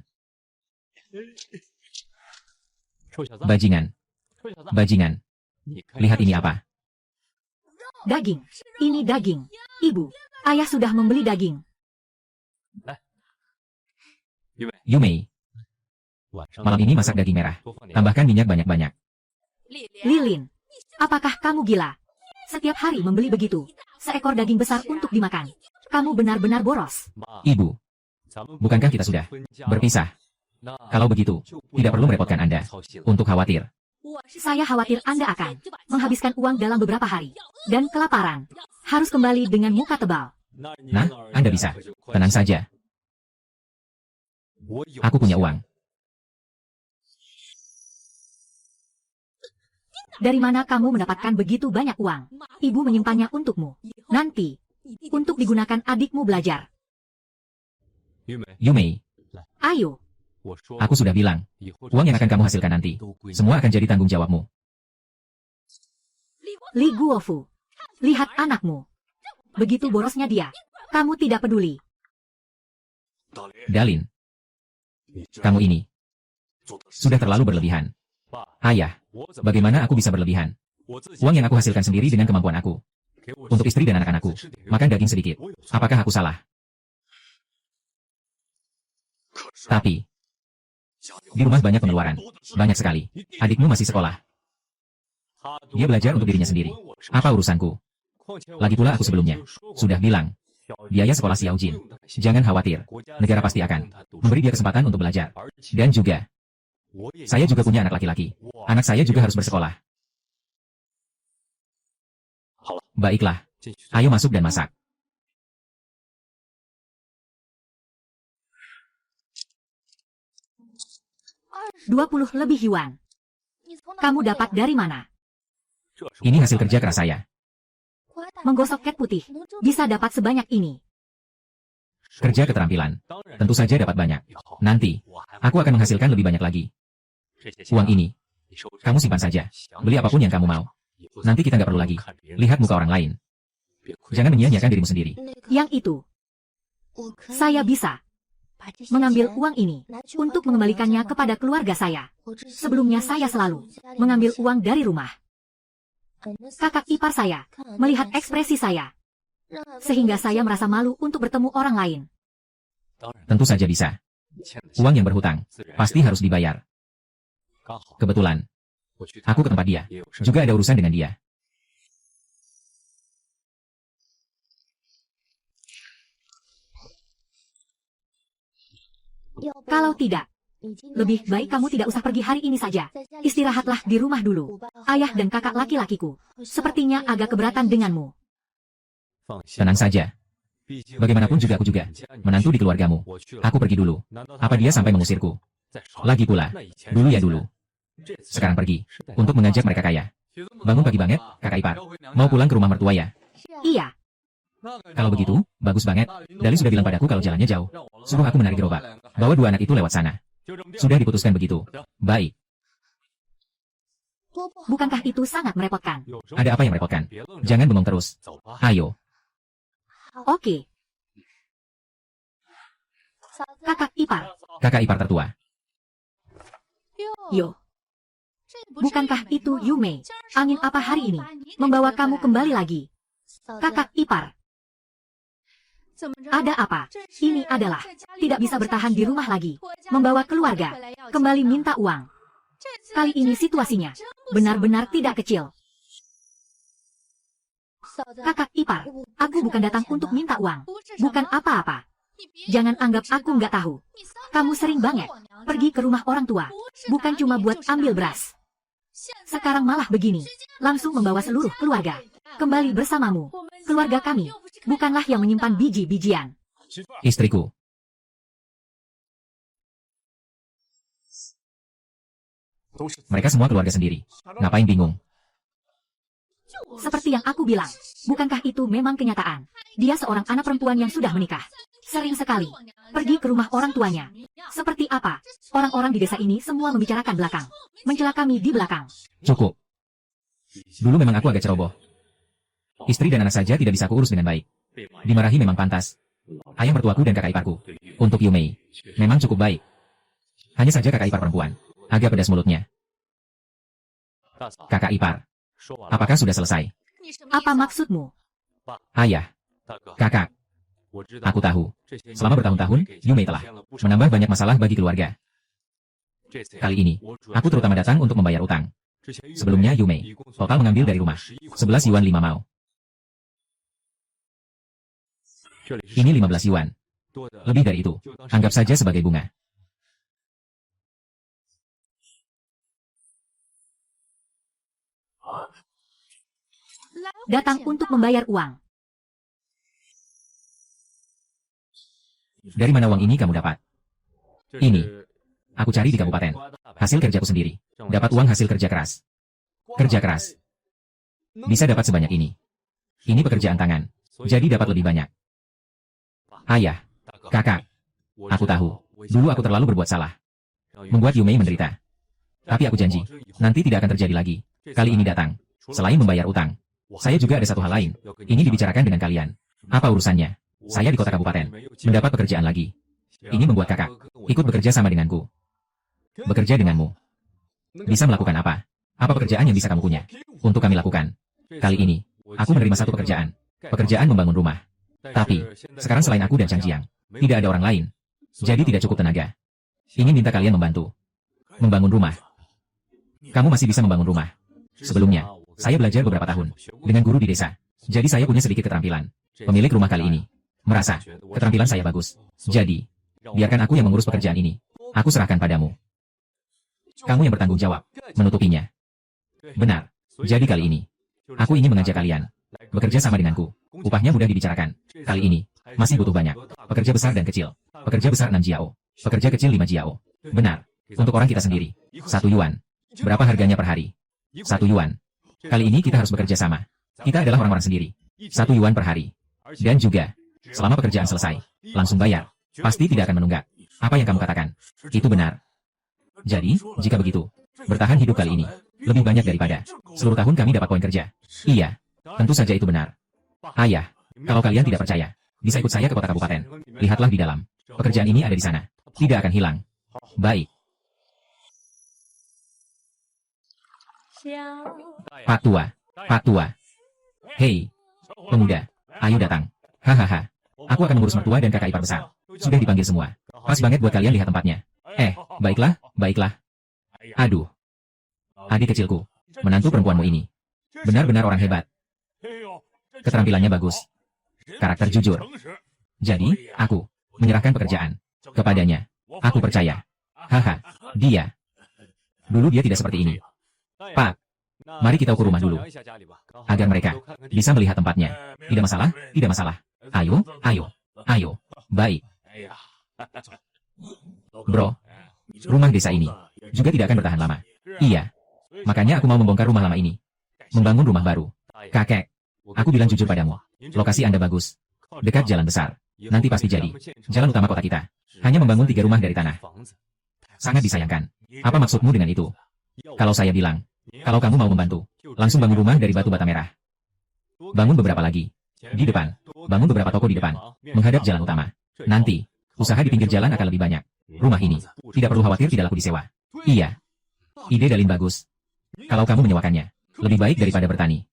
Bajingan. Bajingan. Lihat ini apa? Daging. Ini daging. Ibu, ayah sudah membeli daging. Yumei, malam ini masak daging merah. Tambahkan minyak banyak-banyak. Lilin, apakah kamu gila? Setiap hari membeli begitu. Seekor daging besar untuk dimakan. Kamu benar-benar boros. Ibu, bukankah kita sudah berpisah? Kalau begitu, tidak perlu merepotkan Anda untuk khawatir. Saya khawatir Anda akan menghabiskan uang dalam beberapa hari. Dan kelaparan. Harus kembali dengan muka tebal. Nah, Anda bisa. Tenang saja. Aku punya uang. Dari mana kamu mendapatkan begitu banyak uang? Ibu menyimpannya untukmu. Nanti, untuk digunakan adikmu belajar. Yumei, Ayo, aku sudah bilang, uang yang akan kamu hasilkan nanti, semua akan jadi tanggung jawabmu. Li Guofu. Lihat anakmu. Begitu borosnya dia. Kamu tidak peduli. Dalin, kamu ini sudah terlalu berlebihan. Ayah, bagaimana aku bisa berlebihan? Uang yang aku hasilkan sendiri dengan kemampuan aku. Untuk istri dan anak-anakku, makan daging sedikit. Apakah aku salah? Tapi, di rumah banyak pengeluaran. Banyak sekali. Adikmu masih sekolah. Dia belajar untuk dirinya sendiri. Apa urusanku? Lagi pula aku sebelumnya sudah bilang, biaya sekolah Xiao Jin. Jangan khawatir, negara pasti akan memberi dia kesempatan untuk belajar. Dan juga, saya juga punya anak laki-laki. Anak saya juga harus bersekolah. Baiklah, ayo masuk dan masak. $20 lebih yuan. Kamu dapat dari mana? Ini hasil kerja keras saya. Menggosok cat putih. Bisa dapat sebanyak ini. Kerja keterampilan. Tentu saja dapat banyak. Nanti, aku akan menghasilkan lebih banyak lagi. Uang ini, kamu simpan saja. Beli apapun yang kamu mau. Nanti kita nggak perlu lagi lihat muka orang lain. Jangan menyia-nyiakan dirimu sendiri. Yang itu, saya bisa mengambil uang ini untuk mengembalikannya kepada keluarga saya. Sebelumnya saya selalu mengambil uang dari rumah. Kakak ipar saya melihat ekspresi saya, sehingga saya merasa malu untuk bertemu orang lain. Tentu saja bisa. Uang yang berhutang pasti harus dibayar. Kebetulan, aku ke tempat dia. Juga ada urusan dengan dia. Kalau tidak, lebih baik kamu tidak usah pergi hari ini saja. Istirahatlah di rumah dulu. Ayah dan kakak laki-lakiku sepertinya agak keberatan denganmu. Tenang saja. Bagaimanapun juga aku juga menantu di keluargamu. Aku pergi dulu. Apa dia sampai mengusirku? Lagi pula, dulu ya dulu. Sekarang pergi untuk mengajak mereka kaya. Bangun pagi banget, kakak ipar. Mau pulang ke rumah mertua ya? Iya. Kalau begitu, bagus banget. Dali sudah bilang padaku kalau jalannya jauh. Suruh aku menarik gerobak. Bawa dua anak itu lewat sana. Sudah diputuskan begitu. Baik. Bukankah itu sangat merepotkan? Ada apa yang merepotkan? Jangan bengong terus. Ayo. Oke. Kakak ipar. Kakak ipar tertua. Yo. Bukankah itu Yumei? Angin apa hari ini membawa kamu kembali lagi? Kakak ipar. Ada apa? Ini adalah tidak bisa bertahan di rumah lagi. Membawa keluarga. Kembali minta uang. Kali ini situasinya benar-benar tidak kecil. Kakak ipar, aku bukan datang untuk minta uang. Bukan apa-apa. Jangan anggap aku nggak tahu. Kamu sering banget pergi ke rumah orang tua. Bukan cuma buat ambil beras. Sekarang malah begini. Langsung membawa seluruh keluarga kembali bersamamu. Keluarga kami bukanlah yang menyimpan biji-bijian. Istriku. Mereka semua keluarga sendiri. Ngapain bingung? Seperti yang aku bilang, bukankah itu memang kenyataan? Dia seorang anak perempuan yang sudah menikah. Sering sekali pergi ke rumah orang tuanya. Seperti apa? Orang-orang di desa ini semua membicarakan belakang. Mencela kami di belakang. Cukup. Dulu memang aku agak ceroboh. Istri dan anak saja tidak bisa aku urus dengan baik. Dimarahi memang pantas. Ayah mertuaku dan kakak iparku, untuk Yumei, memang cukup baik. Hanya saja kakak ipar perempuan. Agak pedas mulutnya. Kakak ipar. Apakah sudah selesai? Apa maksudmu? Ayah. Kakak. Aku tahu. Selama bertahun-tahun, Yume telah menambah banyak masalah bagi keluarga. Kali ini, aku terutama datang untuk membayar utang. Sebelumnya Yume total mengambil dari rumah 11 yuan 5 mao. Ini 15 yuan. Lebih dari itu, anggap saja sebagai bunga. Datang untuk membayar uang. Dari mana uang ini kamu dapat? Ini. Aku cari di kabupaten. Hasil kerjaku sendiri. Dapat uang hasil kerja keras. Kerja keras. Bisa dapat sebanyak ini. Ini pekerjaan tangan. Jadi dapat lebih banyak. Ayah. Kakak. Aku tahu. Dulu aku terlalu berbuat salah. Membuat Yume menderita. Tapi aku janji. Nanti tidak akan terjadi lagi. Kali ini datang. Selain membayar utang. Saya juga ada satu hal lain. Ini dibicarakan dengan kalian. Apa urusannya? Saya di kota kabupaten. Mendapat pekerjaan lagi. Ini membuat kakak ikut bekerja sama denganku. Bekerja denganmu. Bisa melakukan apa? Apa pekerjaan yang bisa kamu punya? Untuk kami lakukan. Kali ini, aku menerima satu pekerjaan. Pekerjaan membangun rumah. Tapi, sekarang selain aku dan Chang Jiang, tidak ada orang lain. Jadi tidak cukup tenaga. Ingin minta kalian membantu. Membangun rumah. Kamu masih bisa membangun rumah. Sebelumnya, saya belajar beberapa tahun dengan guru di desa. Jadi saya punya sedikit keterampilan. Pemilik rumah kali ini merasa keterampilan saya bagus. Jadi, biarkan aku yang mengurus pekerjaan ini. Aku serahkan padamu. Kamu yang bertanggung jawab menutupinya. Benar. Jadi kali ini, aku ingin mengajak kalian bekerja sama denganku. Upahnya mudah dibicarakan. Kali ini, masih butuh banyak. Pekerja besar dan kecil. Pekerja besar 6 jiao. Pekerja kecil 5 jiao. Benar. Untuk orang kita sendiri. 1 yuan. Berapa harganya per hari? 1 yuan. Kali ini kita harus bekerja sama. Kita adalah orang-orang sendiri. 1 yuan per hari. Dan juga, selama pekerjaan selesai, langsung bayar. Pasti tidak akan menunggak. Apa yang kamu katakan? Itu benar. Jadi, jika begitu, bertahan hidup kali ini lebih banyak daripada seluruh tahun kami dapat poin kerja. Iya, tentu saja itu benar. Ayah, kalau kalian tidak percaya, bisa ikut saya ke kota kabupaten. Lihatlah di dalam. Pekerjaan ini ada di sana. Tidak akan hilang. Baik. Pak Tua. Pak Tua. Hei, pemuda. Ayo datang. Hahaha. Aku akan mengurus mertua dan kakak ipar besar. Sudah dipanggil semua. Pas banget buat kalian lihat tempatnya. Baiklah, baiklah. Aduh. Adik kecilku. Menantu perempuanmu ini. Benar-benar orang hebat. Keterampilannya bagus. Karakter jujur. Jadi, aku menyerahkan pekerjaan kepadanya. Aku percaya. Haha, dia. Dulu dia tidak seperti ini. Pak, mari kita ukur rumah dulu. Agar mereka bisa melihat tempatnya. Tidak masalah, tidak masalah. Ayo, ayo, ayo. Baik. Bro, rumah desa ini juga tidak akan bertahan lama. Iya. Makanya aku mau membongkar rumah lama ini. Membangun rumah baru. Kakek, aku bilang jujur padamu. Lokasi Anda bagus. Dekat jalan besar. Nanti pasti jadi. Jalan utama kota kita. Hanya membangun 3 rumah dari tanah. Sangat disayangkan. Apa maksudmu dengan itu? Kalau saya bilang, kalau kamu mau membantu, langsung bangun rumah dari batu bata merah. Bangun beberapa lagi. Di depan. Bangun beberapa toko di depan. Menghadap jalan utama. Nanti, usaha di pinggir jalan akan lebih banyak. Rumah ini, tidak perlu khawatir tidak laku disewa. Iya. Ide Dalin bagus. Kalau kamu menyewakannya, lebih baik daripada bertani.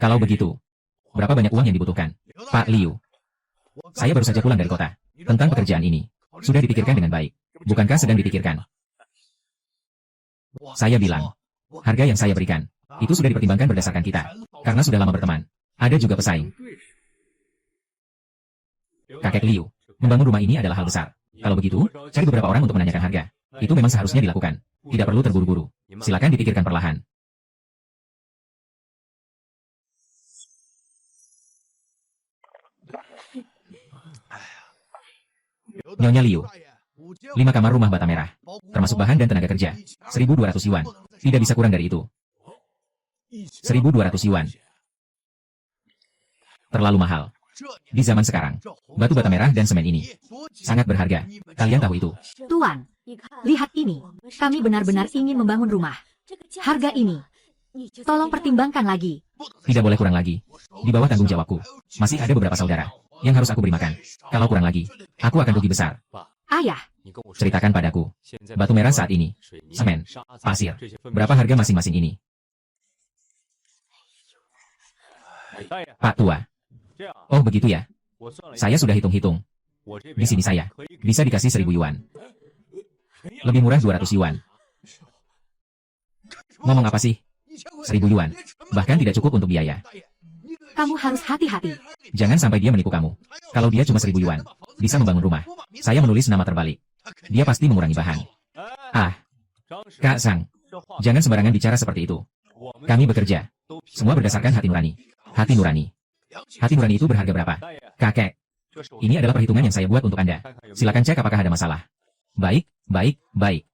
Kalau begitu, berapa banyak uang yang dibutuhkan? Pak Liu. Saya baru saja pulang dari kota. Tentang pekerjaan ini, sudah dipikirkan dengan baik. Bukankah sedang dipikirkan? Saya bilang, harga yang saya berikan, itu sudah dipertimbangkan berdasarkan kita. Karena sudah lama berteman. Ada juga pesaing. Kakek Liu, membangun rumah ini adalah hal besar. Kalau begitu, cari beberapa orang untuk menanyakan harga. Itu memang seharusnya dilakukan. Tidak perlu terburu-buru. Silakan dipikirkan perlahan. Nyonya Liu. 5 kamar rumah bata merah. Termasuk bahan dan tenaga kerja. 1.200 yuan. Tidak bisa kurang dari itu. 1.200 yuan. Terlalu mahal. Di zaman sekarang, batu bata merah dan semen ini sangat berharga. Kalian tahu itu. Tuan, lihat ini. Kami benar-benar ingin membangun rumah. Harga ini. Tolong pertimbangkan lagi. Tidak boleh kurang lagi. Di bawah tanggung jawabku, masih ada beberapa saudara yang harus aku beri makan. Kalau kurang lagi, aku akan rugi besar. Ayah, Ceritakan padaku. Batu merah saat ini, semen, pasir. Berapa harga masing-masing ini? Pak Tua. Oh begitu ya. Saya sudah hitung-hitung. Di sini saya bisa dikasih 1.000 yuan. Lebih murah 200 yuan. Ngomong apa sih? 1.000 yuan. Bahkan tidak cukup untuk biaya. kamu harus hati-hati. Jangan sampai dia menipu kamu. Kalau dia cuma 1.000 yuan, bisa membangun rumah. Saya menulis nama terbalik. Dia pasti mengurangi bahan. Ah, Kak Sang. Jangan sembarangan bicara seperti itu. Kami bekerja. Semua berdasarkan hati nurani. Hati nurani. Hati nurani itu berharga berapa? Kakek. Ini adalah perhitungan yang saya buat untuk Anda. Silakan cek apakah ada masalah. Baik, baik, baik.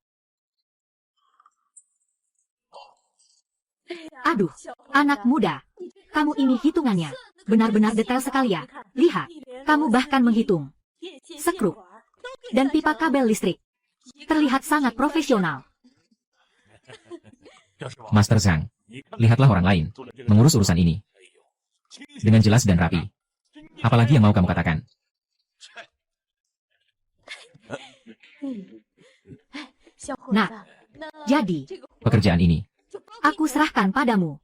Aduh, anak muda. Kamu ini hitungannya. Benar-benar detail sekali ya. Lihat, kamu bahkan menghitung skru dan pipa kabel listrik. Terlihat sangat profesional. Master Zhang, lihatlah orang lain mengurus urusan ini dengan jelas dan rapi. Apalagi yang mau kamu katakan? Nah, jadi Pekerjaan ini, aku serahkan padamu.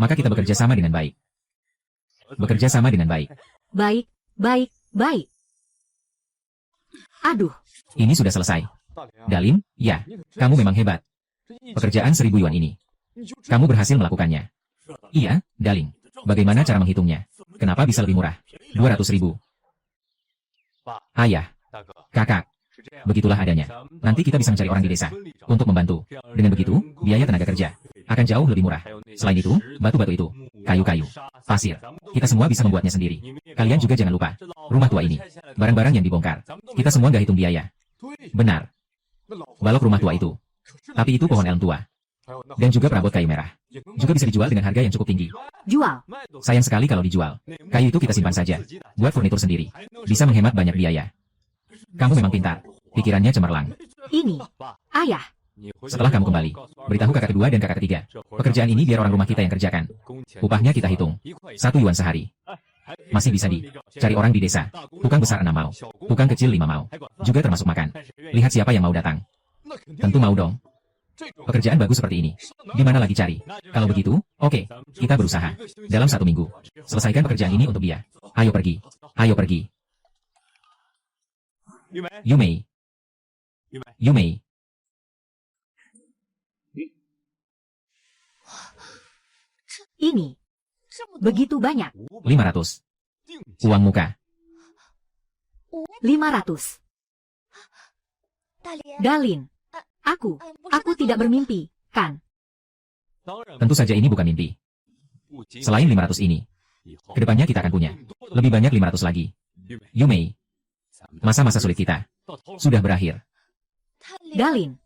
maka kita bekerja sama dengan baik. Bekerja sama dengan baik. Baik, baik, baik. Aduh, Ini sudah selesai. Dalin, ya, kamu memang hebat. Pekerjaan 1.000 yuan ini, kamu berhasil melakukannya. Iya, Dalin. Bagaimana cara menghitungnya? Kenapa bisa lebih murah? 200.000. Ayah, kakak, begitulah adanya. Nanti kita bisa mencari orang di desa untuk membantu. Dengan begitu, biaya tenaga kerja akan jauh lebih murah. Selain itu, batu-batu itu, kayu-kayu, pasir, kita semua bisa membuatnya sendiri. Kalian juga jangan lupa, rumah tua ini, barang-barang yang dibongkar, kita semua nggak hitung biaya. Benar. Balok rumah tua itu. Tapi itu pohon elm tua. Dan juga perabot kayu merah. Juga bisa dijual dengan harga yang cukup tinggi. jual. Sayang sekali kalau dijual. Kayu itu kita simpan saja. Buat furnitur sendiri. Bisa menghemat banyak biaya. Kamu memang pintar. Pikirannya cemerlang. Ini, ayah. Setelah kamu kembali, beritahu kakak kedua dan kakak ketiga. Pekerjaan ini biar orang rumah kita yang kerjakan. Upahnya kita hitung. 1 yuan sehari. Masih bisa cari orang di desa. Tukang besar 6 mau. Tukang kecil 5 mau. Juga termasuk makan. Lihat siapa yang mau datang. Tentu mau dong. Pekerjaan bagus seperti ini. Di mana lagi cari? Kalau begitu, oke. Kita berusaha. Dalam 1 minggu. Selesaikan pekerjaan ini untuk dia. Ayo pergi. Ayo pergi. Yumei. Yumei. Ini, begitu banyak. 500. Uang muka. 500. Dalin, aku tidak bermimpi, kan? Tentu saja ini bukan mimpi. Selain 500 ini, kedepannya kita akan punya lebih banyak 500 lagi. Yumei. Masa-masa sulit kita sudah berakhir. Dalin,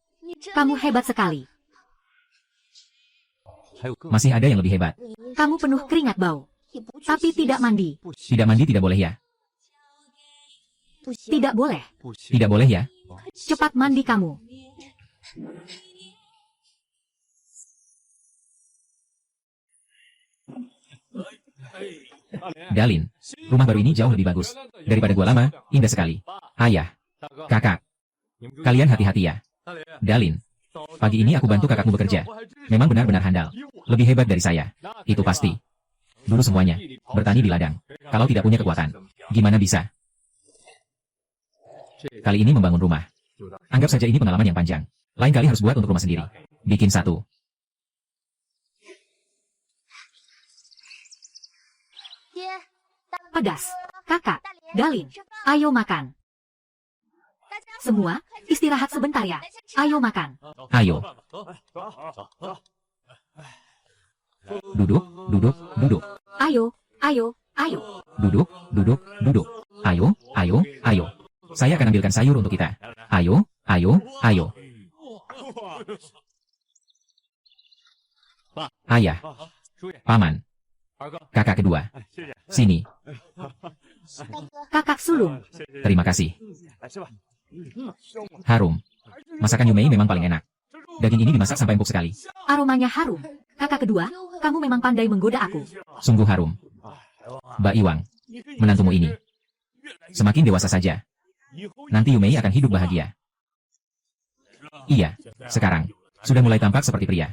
kamu hebat sekali. Masih ada yang lebih hebat. Kamu penuh keringat bau, tapi tidak mandi. Tidak mandi tidak boleh ya? Tidak boleh. Tidak boleh ya? Cepat mandi kamu. Dalin, rumah baru ini jauh lebih bagus daripada gua lama, indah sekali. Ayah, kakak, kalian hati-hati ya. Dalin, pagi ini aku bantu kakakmu bekerja. Memang benar-benar handal. Lebih hebat dari saya. Itu pasti. Dulu semuanya bertani di ladang. Kalau tidak punya kekuatan, gimana bisa? Kali ini membangun rumah. Anggap saja ini pengalaman yang panjang. Lain kali harus buat untuk rumah sendiri. Bikin satu. Pedas. Kakak, Dalin, ayo makan. Semua, istirahat sebentar ya. Ayo makan. Ayo. Duduk, duduk, duduk. Ayo, ayo, ayo. Duduk, duduk, duduk. Ayo, ayo, ayo. Saya akan ambilkan sayur untuk kita. Ayo, ayo, ayo. Ayah, paman, kakak kedua. Sini. Kakak sulung. Terima kasih. Harum. Masakan Yumei memang paling enak. Daging ini dimasak sampai empuk sekali. Aromanya harum. Kakak kedua, kamu memang pandai menggoda aku. Sungguh harum. Mbak Iwang, menantumu ini Semakin dewasa saja. Nanti Yumei akan hidup bahagia. Iya, sekarang. Sudah mulai tampak seperti pria.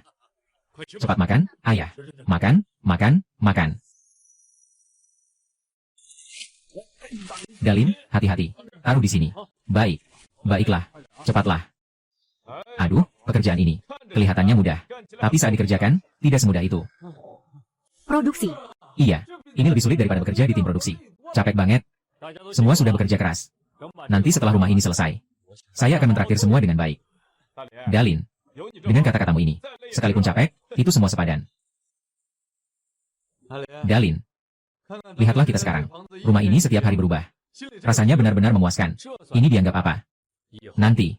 Cepat makan, ayah. Makan, makan, makan. Dalin, hati-hati. Taruh di sini. Baik. Baiklah. Cepatlah. Aduh, pekerjaan ini. Kelihatannya mudah. Tapi saat dikerjakan, tidak semudah itu. Produksi. Iya, ini lebih sulit daripada bekerja di tim produksi. Capek banget. Semua sudah bekerja keras. Nanti setelah rumah ini selesai, saya akan mentraktir semua dengan baik. Dalin, dengan kata-katamu ini, sekalipun capek, itu semua sepadan. Dalin, lihatlah kita sekarang. Rumah ini setiap hari berubah. Rasanya benar-benar memuaskan. Ini dianggap apa? Nanti,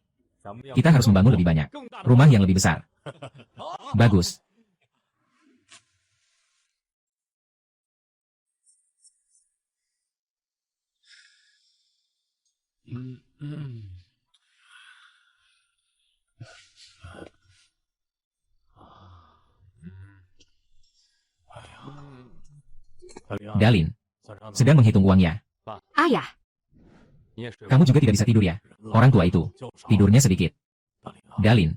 kita harus membangun lebih banyak. Rumah yang lebih besar. Bagus. Dalin, sedang menghitung uangnya. Ayah. Kamu juga tidak bisa tidur ya? Orang tua itu, tidurnya sedikit. Dalin,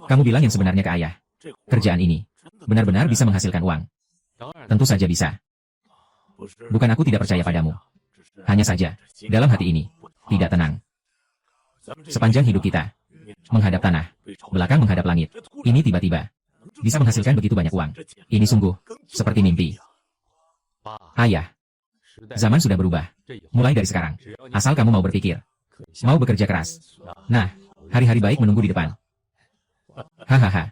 kamu bilang yang sebenarnya ke ayah. Kerjaan ini, benar-benar bisa menghasilkan uang. Tentu saja bisa. Bukan aku tidak percaya padamu. Hanya saja, dalam hati ini, tidak tenang. Sepanjang hidup kita, menghadap tanah, belakang menghadap langit. Ini tiba-tiba, bisa menghasilkan begitu banyak uang. Ini sungguh, seperti mimpi. Ayah, zaman sudah berubah. Mulai dari sekarang, asal kamu mau berpikir, mau bekerja keras. Nah, hari-hari baik menunggu di depan. Hahaha.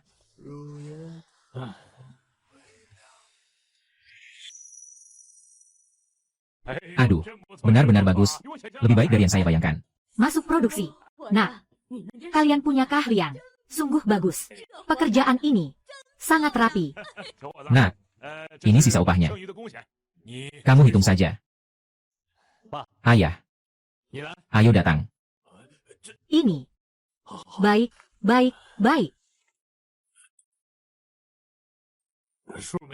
Aduh, benar-benar bagus. Lebih baik dari yang saya bayangkan. Masuk produksi. Nah, kalian punya keahlian. Sungguh bagus. Pekerjaan ini sangat rapi. Nah, ini sisa upahnya. Kamu hitung saja. Ayah, ayo datang. Ini. Baik, baik, baik.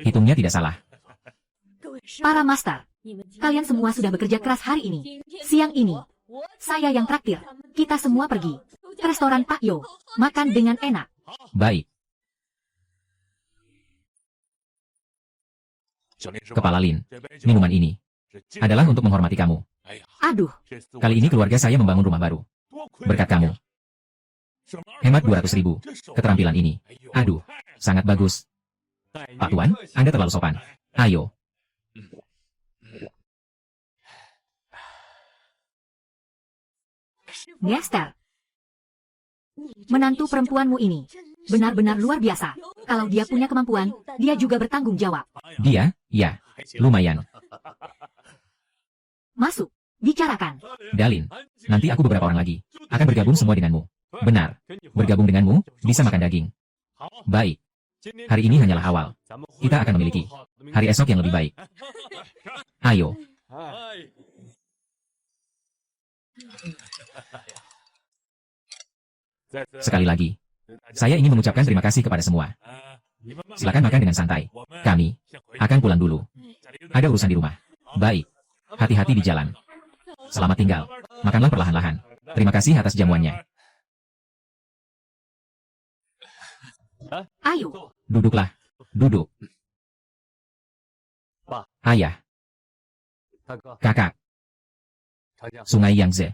Hitungnya tidak salah. Para master, kalian semua sudah bekerja keras hari ini. Siang ini, saya yang traktir. Kita semua pergi ke restoran Pak Yo. Makan dengan enak. Baik. Kepala Lin, minuman ini adalah untuk menghormati kamu. Aduh, Kali ini keluarga saya membangun rumah baru. Berkat kamu. Hemat 200.000. Keterampilan ini. Aduh, sangat bagus. Pak Tuan, Anda terlalu sopan. Ayo. Gangster. Menantu perempuanmu ini benar-benar luar biasa. Kalau dia punya kemampuan, dia juga bertanggung jawab. Dia, ya, lumayan. Masuk, bicarakan. Dalin, nanti aku beberapa orang lagi akan bergabung semua denganmu. Benar, bergabung denganmu, bisa makan daging. Baik, hari ini hanyalah awal. Kita akan memiliki hari esok yang lebih baik. Ayo. Sekali lagi, saya ingin mengucapkan terima kasih kepada semua. Silakan makan dengan santai. Kami akan pulang dulu. Ada urusan di rumah. Baik, hati-hati di jalan. Selamat tinggal. Makanlah perlahan-lahan. Terima kasih atas jamuannya. Ayo, Duduklah. Duduk. Ayah, kakak, Sungai Yangtze.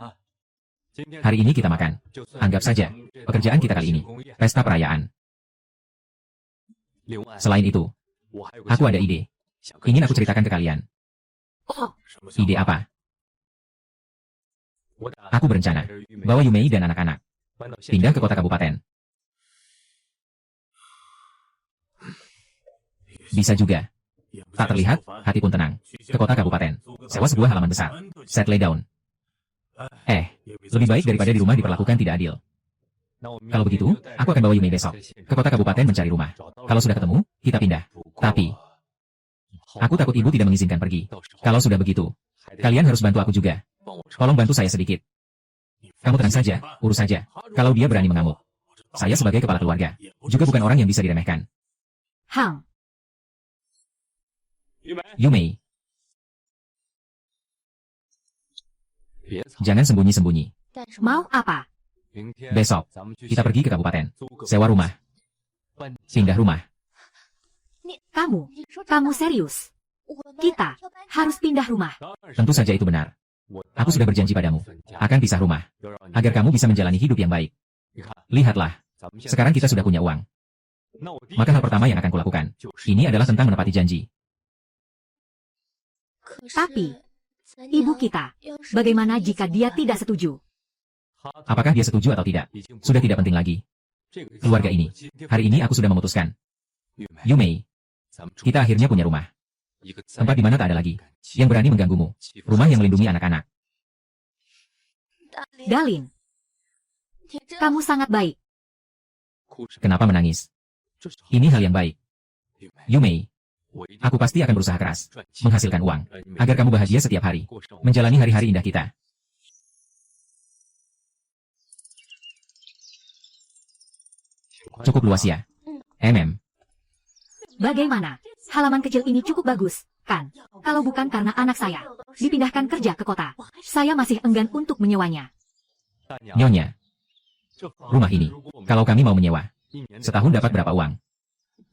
Hari ini kita makan. Anggap saja, pekerjaan kita kali ini, pesta perayaan. Selain itu, aku ada ide. Ingin aku ceritakan ke kalian. oh, Ide apa? Aku berencana bawa Yumei dan anak-anak pindah ke kota kabupaten. Bisa juga. Tak terlihat, hati pun tenang. Ke kota kabupaten. Sewa sebuah halaman besar. Set lay down. Lebih baik daripada di rumah diperlakukan tidak adil. Kalau begitu, aku akan bawa Yumei besok ke kota kabupaten mencari rumah. Kalau sudah ketemu, kita pindah. Tapi, aku takut ibu tidak mengizinkan pergi. Kalau sudah begitu, kalian harus bantu aku juga. Tolong bantu saya sedikit. Kamu tenang saja, urus saja. Kalau dia berani mengamuk. Saya sebagai kepala keluarga, juga bukan orang yang bisa diremehkan. Hang. Yumei, Jangan sembunyi-sembunyi. Mau apa? Besok, kita pergi ke kabupaten. Sewa rumah. Pindah rumah. Kamu serius? Kita harus pindah rumah. Tentu saja itu benar. Aku sudah berjanji padamu. Akan pisah rumah. Agar kamu bisa menjalani hidup yang baik. Lihatlah. Sekarang kita sudah punya uang. Maka hal pertama yang akan kulakukan. Ini adalah tentang menepati janji. Tapi, ibu kita, bagaimana jika dia tidak setuju? Apakah dia setuju atau tidak? Sudah tidak penting lagi. Keluarga ini. Hari ini aku sudah memutuskan. Yumei. Kita akhirnya punya rumah. Tempat di mana tak ada lagi yang berani mengganggumu. Rumah yang melindungi anak-anak. Dalin, kamu sangat baik. Kenapa menangis? Ini hal yang baik. Yumei, aku pasti akan berusaha keras, menghasilkan uang, agar kamu bahagia setiap hari, menjalani hari-hari indah kita. Cukup luas ya? Bagaimana? Halaman kecil ini cukup bagus, kan? Kalau bukan karena anak saya dipindahkan kerja ke kota, saya masih enggan untuk menyewanya. Nyonya, rumah ini, kalau kami mau menyewa, setahun dapat berapa uang?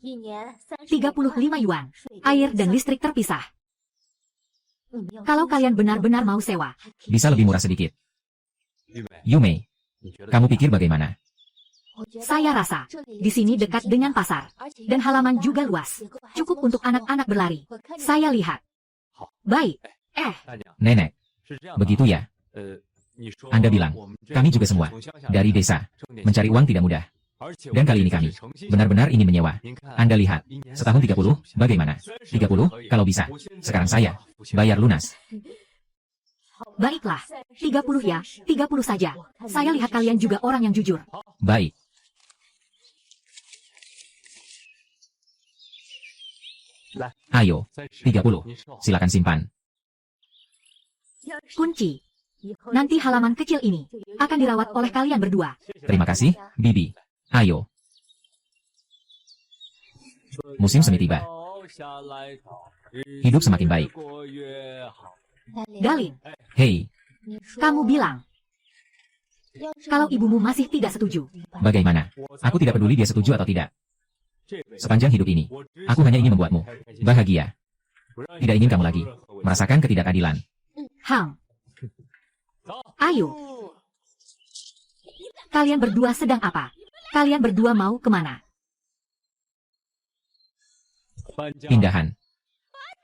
35 yuan, air dan listrik terpisah. Kalau kalian benar-benar mau sewa, Bisa lebih murah sedikit. Yumei, kamu pikir bagaimana? saya rasa di sini dekat dengan pasar dan halaman juga luas, cukup untuk anak-anak berlari. Saya lihat. Baik. Nenek, begitu ya? Anda bilang, kami juga semua, dari desa, mencari uang tidak mudah. Dan kali ini kami, benar-benar ingin menyewa. Anda lihat, setahun 30, bagaimana? 30, kalau bisa. Sekarang saya, bayar lunas. Baiklah, 30 ya, 30 saja. Saya lihat kalian juga orang yang jujur. Baik. Ayo, 30. Silakan simpan. Kunci. Nanti halaman kecil ini akan dirawat oleh kalian berdua. Terima kasih, Bibi. Ayo. Musim semi tiba. Hidup semakin baik. Dalin, Hei, kamu bilang kalau ibumu masih tidak setuju. bagaimana? Aku tidak peduli dia setuju atau tidak. Sepanjang hidup ini, aku hanya ingin membuatmu bahagia. Tidak ingin kamu lagi merasakan ketidakadilan. Ayo. Kalian berdua sedang apa? Kalian berdua mau kemana? Pindahan.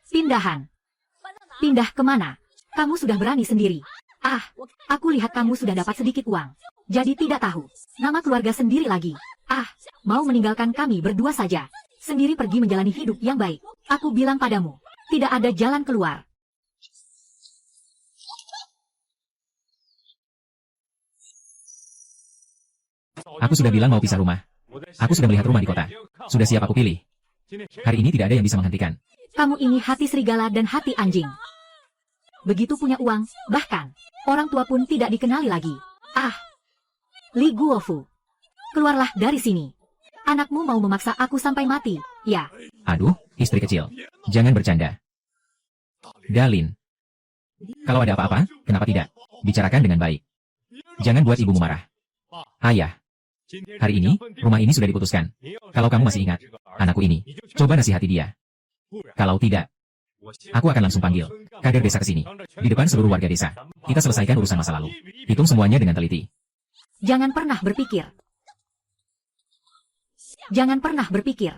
Pindahan. Pindah kemana? Kamu sudah berani sendiri. Aku lihat kamu sudah dapat sedikit uang. Jadi tidak tahu nama keluarga sendiri lagi. Mau meninggalkan kami berdua saja. Sendiri pergi menjalani hidup yang baik. Aku bilang padamu, tidak ada jalan keluar. Aku sudah bilang mau pisah rumah. Aku sudah melihat rumah di kota. Sudah siap aku pilih. Hari ini tidak ada yang bisa menghentikan. Kamu ini hati serigala dan hati anjing. Begitu punya uang, bahkan orang tua pun tidak dikenali lagi. Li Guofu, keluarlah dari sini. Anakmu mau memaksa aku sampai mati, ya? Aduh, istri kecil. Jangan bercanda. Dalin. Kalau ada apa-apa, kenapa tidak? Bicarakan dengan baik. Jangan buat ibumu marah. Ayah. Hari ini, rumah ini sudah diputuskan. Kalau kamu masih ingat, anakku ini, coba nasihati dia. Kalau tidak, aku akan langsung panggil kader desa ke sini. Di depan seluruh warga desa. Kita selesaikan urusan masa lalu. Hitung semuanya dengan teliti. Jangan pernah berpikir. Jangan pernah berpikir.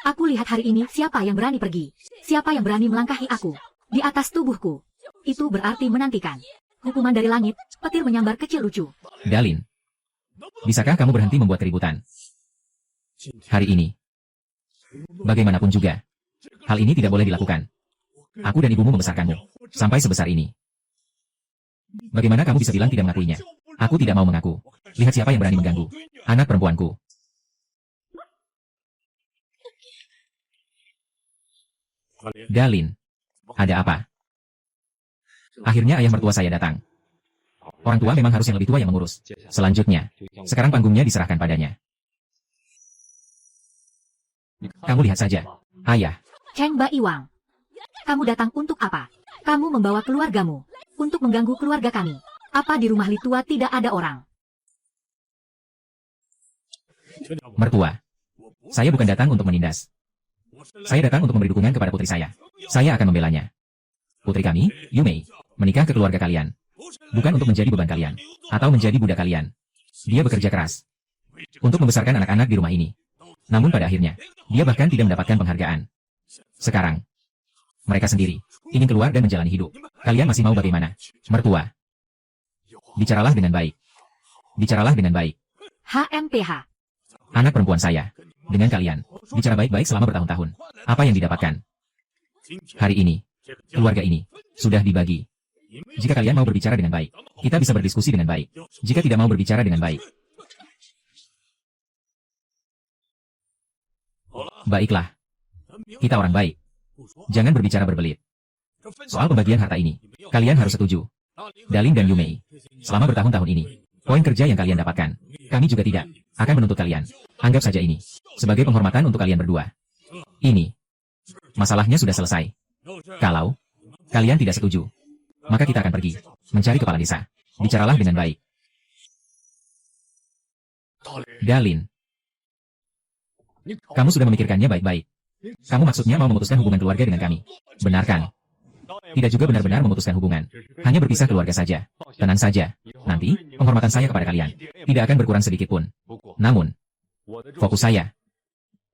Aku lihat hari ini siapa yang berani pergi. Siapa yang berani melangkahi aku. Di atas tubuhku. Itu berarti menantikan hukuman dari langit, petir menyambar kecil lucu. Dalin. Bisakah kamu berhenti membuat keributan? Hari ini. Bagaimanapun juga. Hal ini tidak boleh dilakukan. Aku dan ibumu membesarkanmu. Sampai sebesar ini. Bagaimana kamu bisa bilang tidak mengakuinya? Aku tidak mau mengaku. Lihat siapa yang berani mengganggu. Anak perempuanku. Dalin. Ada apa? Akhirnya ayah mertua saya datang. Orang tua memang harus yang lebih tua yang mengurus. Selanjutnya, sekarang panggungnya diserahkan padanya. Kamu lihat saja. Ayah. Cheng Baiwang. Kamu datang untuk apa? Kamu membawa keluargamu untuk mengganggu keluarga kami. Apa di rumah Litua tidak ada orang? Mertua, saya bukan datang untuk menindas. Saya datang untuk memberi dukungan kepada putri saya. Saya akan membelanya. Putri kami, Yumei, menikah ke keluarga kalian. Bukan untuk menjadi beban kalian, atau menjadi budak kalian. Dia bekerja keras untuk membesarkan anak-anak di rumah ini. Namun pada akhirnya, dia bahkan tidak mendapatkan penghargaan. Sekarang, mereka sendiri ingin keluar dan menjalani hidup. Kalian masih mau bagaimana? Mertua, bicaralah dengan baik. Bicaralah dengan baik. HMPH. Anak perempuan saya, dengan kalian, bicara baik-baik selama bertahun-tahun. Apa yang didapatkan? Hari ini, keluarga ini, sudah dibagi. Jika kalian mau berbicara dengan baik, kita bisa berdiskusi dengan baik. Jika tidak mau berbicara dengan baik, baiklah. Kita orang baik. Jangan berbicara berbelit. Soal pembagian harta ini, kalian harus setuju. Dalin dan Yumei, selama bertahun-tahun ini, poin kerja yang kalian dapatkan, kami juga tidak akan menuntut kalian. Anggap saja ini sebagai penghormatan untuk kalian berdua. Ini, masalahnya sudah selesai. Kalau kalian tidak setuju, maka kita akan pergi mencari kepala desa. Bicaralah dengan baik. Dalin, kamu sudah memikirkannya baik-baik. Kamu maksudnya mau memutuskan hubungan keluarga dengan kami. Benar kan? Tidak juga benar-benar memutuskan hubungan. Hanya berpisah keluarga saja. Tenang saja. Nanti, penghormatan saya kepada kalian tidak akan berkurang sedikit pun. Namun, fokus saya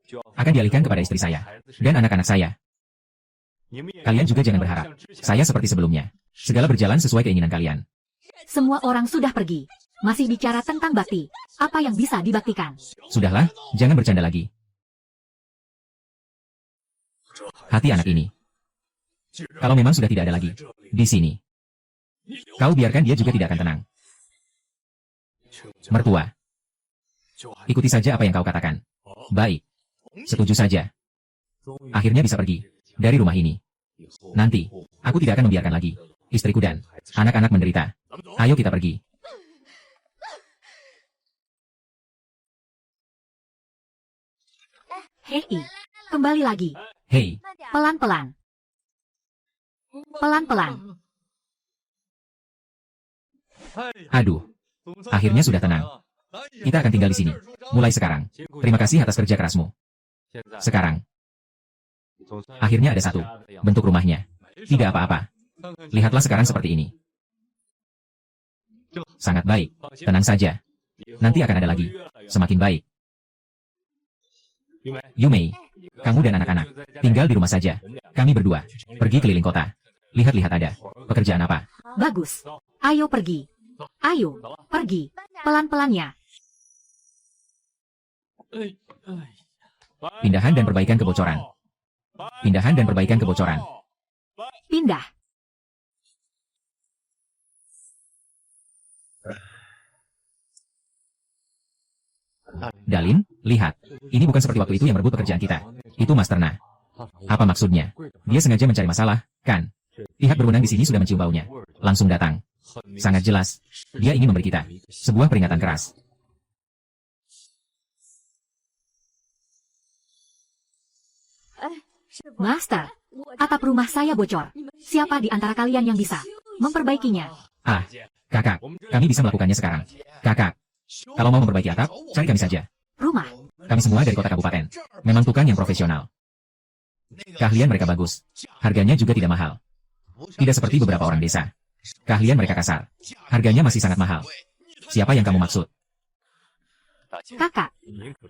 akan dialihkan kepada istri saya dan anak-anak saya. Kalian juga jangan berharap saya seperti sebelumnya. Segala berjalan sesuai keinginan kalian. Semua orang sudah pergi. Masih bicara tentang bakti. Apa yang bisa dibaktikan? Sudahlah, jangan bercanda lagi. Hati anak ini. Kalau memang sudah tidak ada lagi di sini, kau biarkan dia juga tidak akan tenang. Mertua, ikuti saja apa yang kau katakan. Baik, setuju saja. Akhirnya bisa pergi dari rumah ini. Nanti, aku tidak akan membiarkan lagi istriku dan anak-anak menderita. Ayo kita pergi. Hei, kembali lagi. Hei, Pelan-pelan. Pelan-pelan. aduh, akhirnya sudah tenang. Kita akan tinggal di sini mulai sekarang. Terima kasih atas kerja kerasmu. Sekarang, akhirnya ada satu bentuk rumahnya. Tidak apa-apa. Lihatlah sekarang seperti ini. Sangat baik. Tenang saja. Nanti akan ada lagi. Semakin baik. Yumei, kamu dan anak-anak tinggal di rumah saja. Kami berdua pergi keliling kota. Lihat-lihat ada pekerjaan apa. Bagus. Ayo pergi. Ayo, pergi. Pelan-pelannya. Pindahan dan perbaikan kebocoran. Pindahan dan perbaikan kebocoran. Pindah. Dalin, lihat. Ini bukan seperti waktu itu yang merebut pekerjaan kita. Itu Master Na. Apa maksudnya? Dia sengaja mencari masalah, kan? Pihak berwenang di sini sudah mencium baunya. Langsung datang. Sangat jelas. Dia ingin memberi kita sebuah peringatan keras. Master, atap rumah saya bocor. Siapa di antara kalian yang bisa memperbaikinya? Ah, kakak. Kami bisa melakukannya sekarang. Kakak. Kalau mau memperbaiki atap, cari kami saja. Rumah. Kami semua dari kota kabupaten. Memang tukang yang profesional. Keahlian mereka bagus. Harganya juga tidak mahal. Tidak seperti beberapa orang desa. Keahlian mereka kasar. Harganya masih sangat mahal. Siapa yang kamu maksud? Kakak.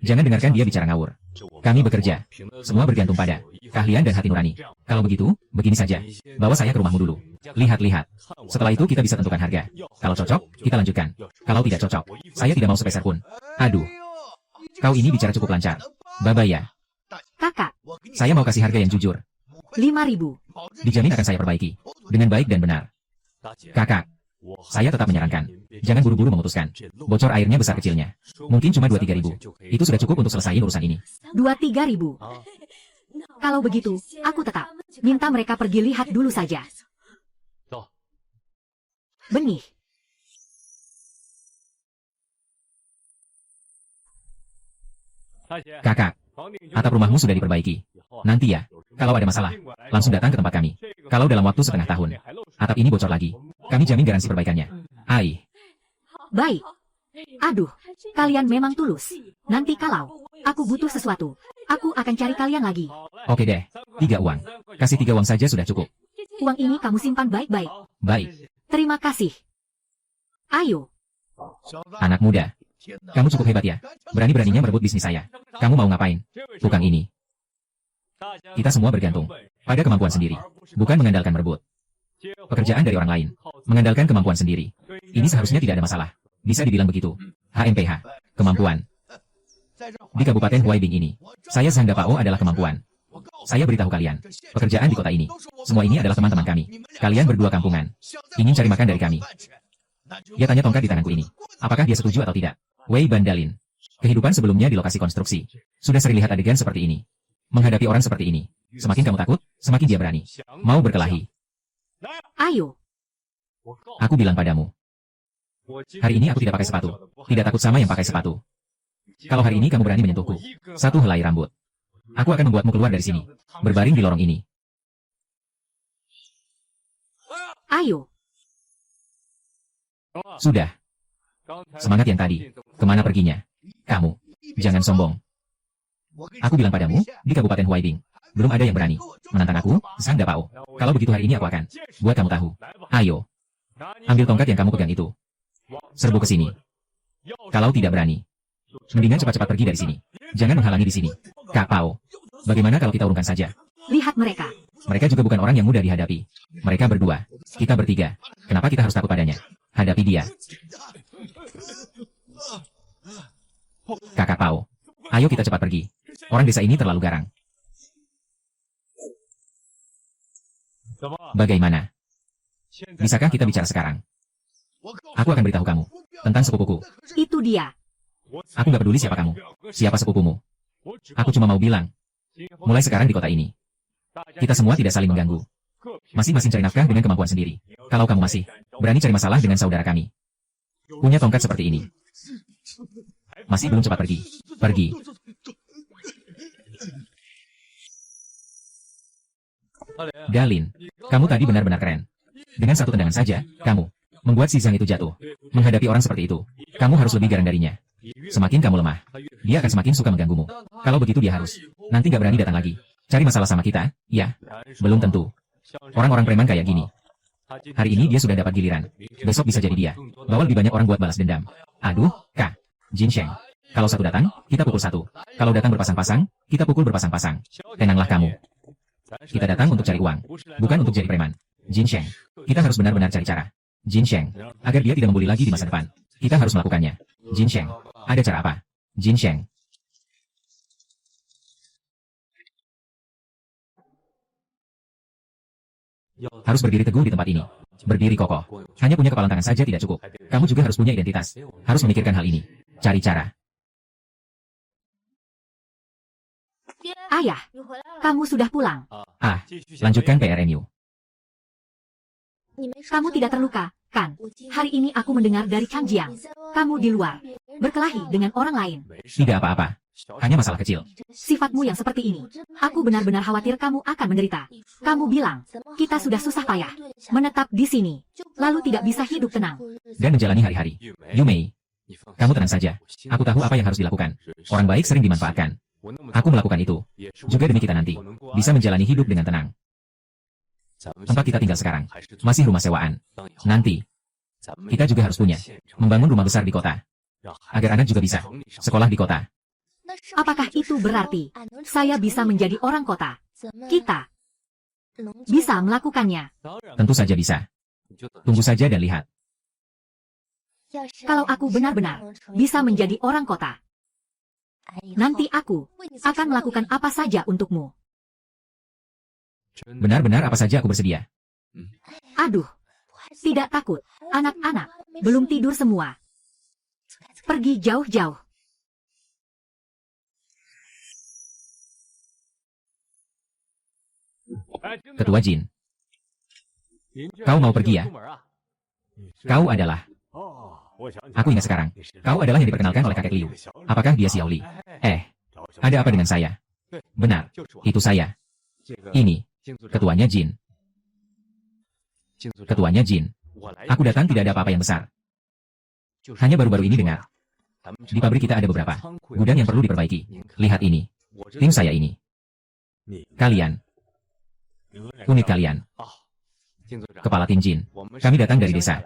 Jangan dengarkan dia bicara ngawur. Kami bekerja. Semua bergantung pada keahlian dan hati nurani. Kalau begitu, begini saja. Bawa saya ke rumahmu dulu. Lihat-lihat. Setelah itu kita bisa tentukan harga. Kalau cocok, kita lanjutkan. Kalau tidak cocok, saya tidak mau sepeser pun. Aduh. Kau ini bicara cukup lancar. Babaya. Kakak. Saya mau kasih harga yang jujur. 5.000. Dijamin akan saya perbaiki. Dengan baik dan benar. Kakak. Saya tetap menyarankan. Jangan buru-buru memutuskan. Bocor airnya besar kecilnya. Mungkin cuma 2-3 ribu. Itu sudah cukup untuk selesaiin urusan ini. 2-3 ribu. Kalau begitu, aku tetap minta mereka pergi lihat dulu saja. Benih. Kakak. Atap rumahmu sudah diperbaiki. Nanti ya, kalau ada masalah, langsung datang ke tempat kami. Kalau dalam waktu setengah tahun, atap ini bocor lagi, kami jamin garansi perbaikannya Ai, Baik. Aduh, kalian memang tulus. Nanti kalau aku butuh sesuatu, aku akan cari kalian lagi. oke deh. 3 uang. Kasih 3 uang saja sudah cukup. Uang ini kamu simpan baik-baik. Baik, Terima kasih. Ayo, anak muda. Kamu cukup hebat ya. Berani-beraninya merebut bisnis saya. Kamu mau ngapain? Tukang ini. Kita semua bergantung pada kemampuan sendiri. Bukan mengandalkan merebut pekerjaan dari orang lain. Mengandalkan kemampuan sendiri. Ini seharusnya tidak ada masalah. Bisa dibilang begitu. HMPH. Kemampuan. Di Kabupaten Huaibing ini, saya Zhang Dapao adalah kemampuan. Saya beritahu kalian, pekerjaan di kota ini, semua ini adalah teman-teman kami. Kalian berdua kampungan. Ingin cari makan dari kami. Dia tanya tongkat di tanganku ini. Apakah dia setuju atau tidak? Wei Bandalin. Kehidupan sebelumnya di lokasi konstruksi. Sudah sering lihat adegan seperti ini. Menghadapi orang seperti ini. Semakin kamu takut, semakin dia berani. Mau berkelahi. ayo. Aku bilang padamu. Hari ini aku tidak pakai sepatu. Tidak takut sama yang pakai sepatu. Kalau hari ini kamu berani menyentuhku, satu helai rambut, aku akan membuatmu keluar dari sini. Berbaring di lorong ini. Ayo. Sudah. Semangat yang tadi. Kemana perginya? Kamu. Jangan sombong. Aku bilang padamu, di Kabupaten Huaibing, belum ada yang berani menantang aku, Zhang Dapao. Kalau begitu hari ini aku akan buat kamu tahu. Ayo. Ambil tongkat yang kamu pegang itu. Serbu ke sini. Kalau tidak berani, mendingan cepat-cepat pergi dari sini. Jangan menghalangi di sini. Kak Pao. Bagaimana kalau kita urungkan saja? Lihat mereka. Mereka juga bukan orang yang mudah dihadapi. Mereka berdua. Kita bertiga. Kenapa kita harus takut padanya? Hadapi dia. Kakak Pao. Ayo kita cepat pergi. Orang desa ini terlalu garang. Bagaimana? Bisakah kita bicara sekarang? Aku akan beritahu kamu tentang sepupuku. Itu dia. Aku gak peduli siapa kamu. Siapa sepupumu. Aku cuma mau bilang. Mulai sekarang di kota ini, kita semua tidak saling mengganggu. Masing-masing cari nafkah dengan kemampuan sendiri. Kalau kamu masih berani cari masalah dengan saudara kami, punya tongkat seperti ini, masih belum cepat pergi. Pergi. Dalin, kamu tadi benar-benar keren. Dengan satu tendangan saja, kamu membuat si Zhang itu jatuh. Menghadapi orang seperti itu, kamu harus lebih garang darinya. Semakin kamu lemah, dia akan semakin suka mengganggumu. Kalau begitu dia harus nanti gak berani datang lagi. Cari masalah sama kita, ya? Belum tentu. Orang-orang preman kayak gini. Hari ini dia sudah dapat giliran. Besok bisa jadi dia. Bawa lebih banyak orang buat balas dendam. Aduh, Kak. Jin Sheng. Kalau satu datang, kita pukul satu. Kalau datang berpasang-pasang, kita pukul berpasang-pasang. Tenanglah kamu. Kita datang untuk cari uang, bukan untuk jadi preman. Jin Sheng. Kita harus benar-benar cari cara. Jin Sheng. Agar dia tidak membuli lagi di masa depan. Kita harus melakukannya. Jin Sheng. Ada cara apa? Jin Sheng. Harus berdiri teguh di tempat ini. Berdiri kokoh. Hanya punya kepalan tangan saja tidak cukup. Kamu juga harus punya identitas. Harus memikirkan hal ini. Cari cara. Ayah, kamu sudah pulang. Ah, lanjutkan PRMU. Kamu tidak terluka, kan? Hari ini aku mendengar dari Chang Jiang. Kamu di luar, berkelahi dengan orang lain. Tidak apa-apa. Hanya masalah kecil. Sifatmu yang seperti ini, aku benar-benar khawatir kamu akan menderita. Kamu bilang, kita sudah susah payah menetap di sini, lalu tidak bisa hidup tenang. Dan menjalani hari-hari. Yu Mei, kamu tenang saja. Aku tahu apa yang harus dilakukan. Orang baik sering dimanfaatkan. Aku melakukan itu. Juga demi kita nanti bisa menjalani hidup dengan tenang. Tempat kita tinggal sekarang masih rumah sewaan. Nanti kita juga harus punya membangun rumah besar di kota, agar anak juga bisa sekolah di kota. Apakah itu berarti saya bisa menjadi orang kota? Kita bisa melakukannya. Tentu saja bisa. Tunggu saja dan lihat. Kalau aku benar-benar bisa menjadi orang kota, nanti aku akan melakukan apa saja untukmu. Benar-benar apa saja aku bersedia. Aduh, tidak takut. Anak-anak belum tidur semua. Pergi jauh-jauh. Ketua Jin, kau mau pergi ya? Kau adalah... Aku ingat sekarang. Kau adalah yang diperkenalkan oleh kakek Liu. Apakah dia Xiao Li? Ada apa dengan saya? Benar, itu saya. Ini, ketuanya Jin. Ketuanya Jin. Aku datang tidak ada apa-apa yang besar. Hanya baru-baru ini dengar. Di pabrik kita ada beberapa gudang yang perlu diperbaiki. Lihat ini. Tim saya ini. Kalian. Unit kalian. Kepala Tim Jin. Kami datang dari desa.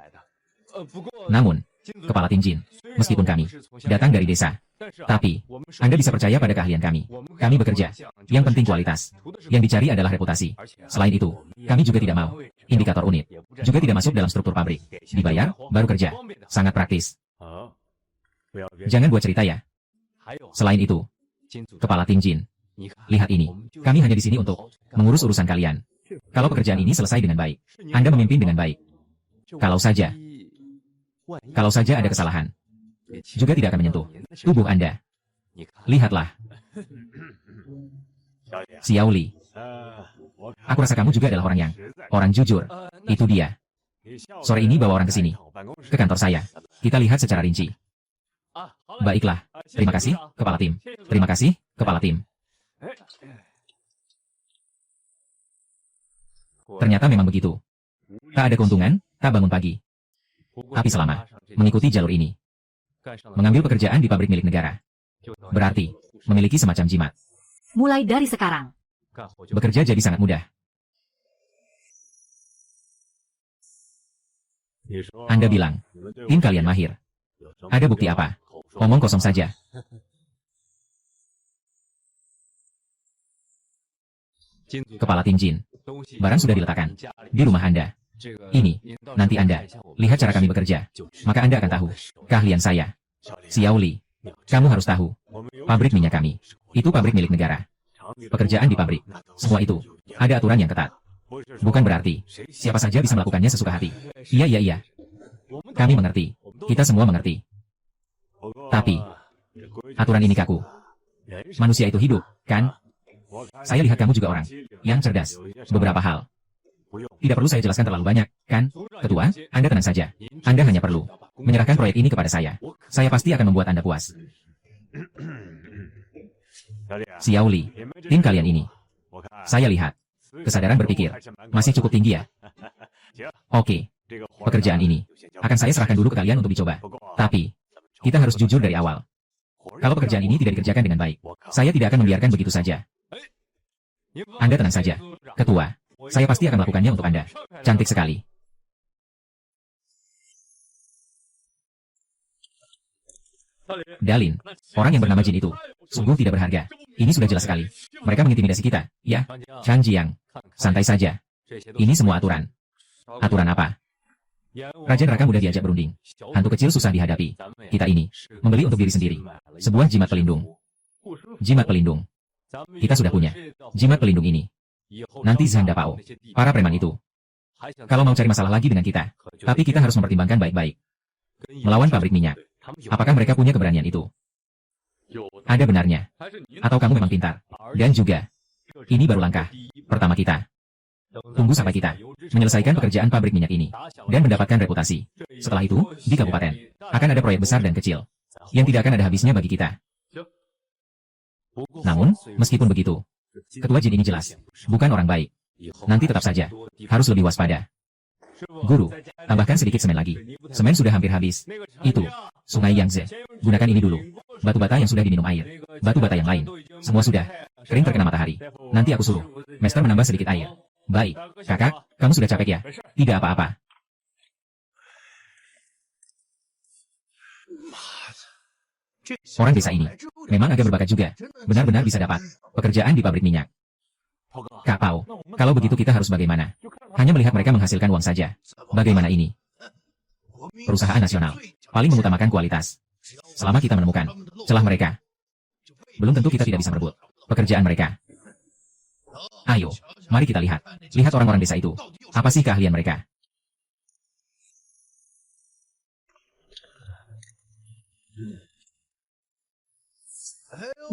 Namun, Kepala Tim Jin, meskipun kami datang dari desa, tapi Anda bisa percaya pada keahlian kami. Kami bekerja. Yang penting kualitas. Yang dicari adalah reputasi. Selain itu, kami juga tidak mau indikator unit. Juga tidak masuk dalam struktur pabrik. Dibayar, baru kerja. Sangat praktis. Jangan buat cerita ya. Selain itu, Kepala Tim Jin, lihat ini. Kami hanya di sini untuk mengurus urusan kalian. Kalau pekerjaan ini selesai dengan baik, Anda memimpin dengan baik. Kalau saja ada kesalahan, juga tidak akan menyentuh tubuh Anda. Lihatlah. Xiao Li. Aku rasa kamu juga adalah orang jujur. Itu dia. Sore ini bawa orang ke sini. Ke kantor saya. Kita lihat secara rinci. Baiklah. Terima kasih, Kepala Tim. Terima kasih, Kepala Tim. Ternyata memang begitu. Tak ada keuntungan, tak bangun pagi. Tapi selama mengikuti jalur ini, mengambil pekerjaan di pabrik milik negara, berarti memiliki semacam jimat. Mulai dari sekarang, Bekerja jadi sangat mudah. Anda bilang, tim kalian mahir. Ada bukti apa? Omong kosong saja. Kepala Tim Jin, barang sudah diletakkan di rumah Anda. Ini, nanti Anda lihat cara kami bekerja, maka Anda akan tahu keahlian saya. Xiao Li, kamu harus tahu, pabrik minyak kami, itu pabrik milik negara. Pekerjaan di pabrik, semua itu, ada aturan yang ketat. Bukan berarti, siapa saja bisa melakukannya sesuka hati. Iya. Kami mengerti, kita semua mengerti. Tapi, aturan ini kaku. Manusia itu hidup, kan? Saya lihat kamu juga orang yang cerdas, beberapa hal. Tidak perlu saya jelaskan terlalu banyak, kan? Ketua, Anda tenang saja. Anda hanya perlu menyerahkan proyek ini kepada saya. Saya pasti akan membuat Anda puas. Xiao Li, tim kalian ini, saya lihat, kesadaran berpikir masih cukup tinggi ya. Oke, pekerjaan ini akan saya serahkan dulu ke kalian untuk dicoba. Tapi, kita harus jujur dari awal. Kalau pekerjaan ini tidak dikerjakan dengan baik, saya tidak akan membiarkan begitu saja. Anda tenang saja, Ketua. Saya pasti akan melakukannya untuk Anda. Cantik sekali. Dalin, orang yang bernama Jin itu, sungguh tidak berharga. Ini sudah jelas sekali. Mereka mengintimidasi kita, ya? Chan Jiang, santai saja. Ini semua aturan. Aturan apa? Raja neraka mudah diajak berunding. Hantu kecil susah dihadapi. Kita ini, membeli untuk diri sendiri. Sebuah jimat pelindung. Jimat pelindung. Kita sudah punya jimat pelindung ini. Nanti Zhang Dapao, para preman itu, kalau mau cari masalah lagi dengan kita, tapi kita harus mempertimbangkan baik-baik. Melawan pabrik minyak, apakah mereka punya keberanian itu? Ada benarnya. Atau kamu memang pintar. Dan juga, ini baru langkah pertama kita. Tunggu sampai kita menyelesaikan pekerjaan pabrik minyak ini, dan mendapatkan reputasi. Setelah itu, di kabupaten, akan ada proyek besar dan kecil, yang tidak akan ada habisnya bagi kita. Namun, meskipun begitu, Ketua Jin ini jelas, bukan orang baik. Nanti tetap saja, harus lebih waspada. Guru, tambahkan sedikit semen lagi. Semen sudah hampir habis. Itu, Sungai Yangtze. Gunakan ini dulu. Batu bata yang sudah diminum air. Batu bata yang lain. Semua sudah kering terkena matahari. Nanti aku suruh Master menambah sedikit air. Baik, kakak, kamu sudah capek ya? Tidak apa-apa. Orang desa ini memang agak berbakat juga. Benar-benar bisa dapat pekerjaan di pabrik minyak. Kak Pao, kalau begitu kita harus bagaimana? Hanya melihat mereka menghasilkan uang saja. Bagaimana ini? Perusahaan nasional paling mengutamakan kualitas. Selama kita menemukan celah mereka, belum tentu kita tidak bisa merebut pekerjaan mereka. Ayo, mari kita lihat. Lihat orang-orang desa itu. Apa sih keahlian mereka?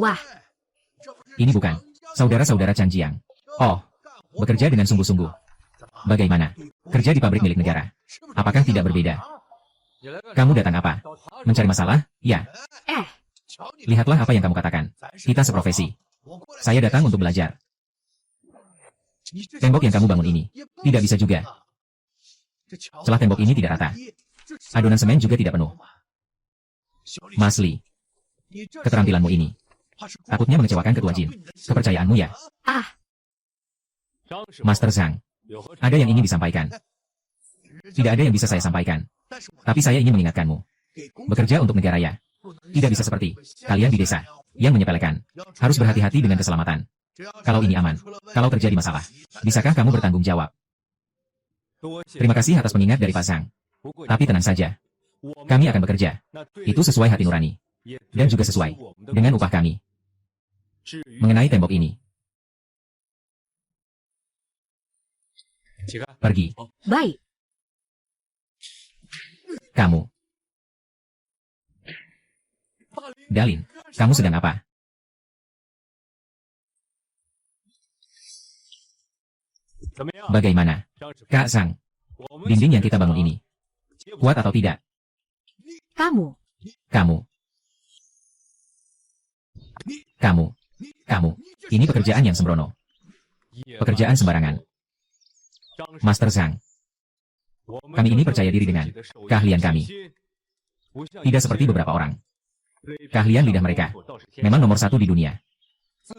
Wah, Ini bukan saudara-saudara Chan Jiang. Oh, bekerja dengan sungguh-sungguh. Bagaimana? Kerja di pabrik milik negara. Apakah tidak berbeda? Kamu datang apa? Mencari masalah? Ya. Lihatlah apa yang kamu katakan. Kita seprofesi. Saya datang untuk belajar. Tembok yang kamu bangun ini tidak bisa juga. Celah tembok ini tidak rata. Adonan semen juga tidak penuh. Mas Li, keterampilanmu ini takutnya mengecewakan ketua Jin. Kepercayaanmu ya? Ah, Master Zhang, ada yang ingin disampaikan. Tidak ada yang bisa saya sampaikan. Tapi saya ingin mengingatkanmu. Bekerja untuk negara ya. Tidak bisa seperti kalian di desa yang menyepelekan. Harus berhati-hati dengan keselamatan. Kalau ini aman, kalau terjadi masalah, bisakah kamu bertanggung jawab? Terima kasih atas pengingat dari Pak Zhang. Tapi tenang saja. Kami akan bekerja. Itu sesuai hati nurani. Dan juga sesuai dengan upah kami. Mengenai tembok ini. Pergi. baik. Kamu. Dalin, kamu sedang apa? Bagaimana, Kak Zhang? Dinding yang kita bangun ini kuat atau tidak? Kamu. Kamu. Ini pekerjaan yang sembrono. Pekerjaan sembarangan. Master Zhang, kami ini percaya diri dengan keahlian kami. Tidak seperti beberapa orang. Keahlian lidah mereka memang nomor 1 di dunia.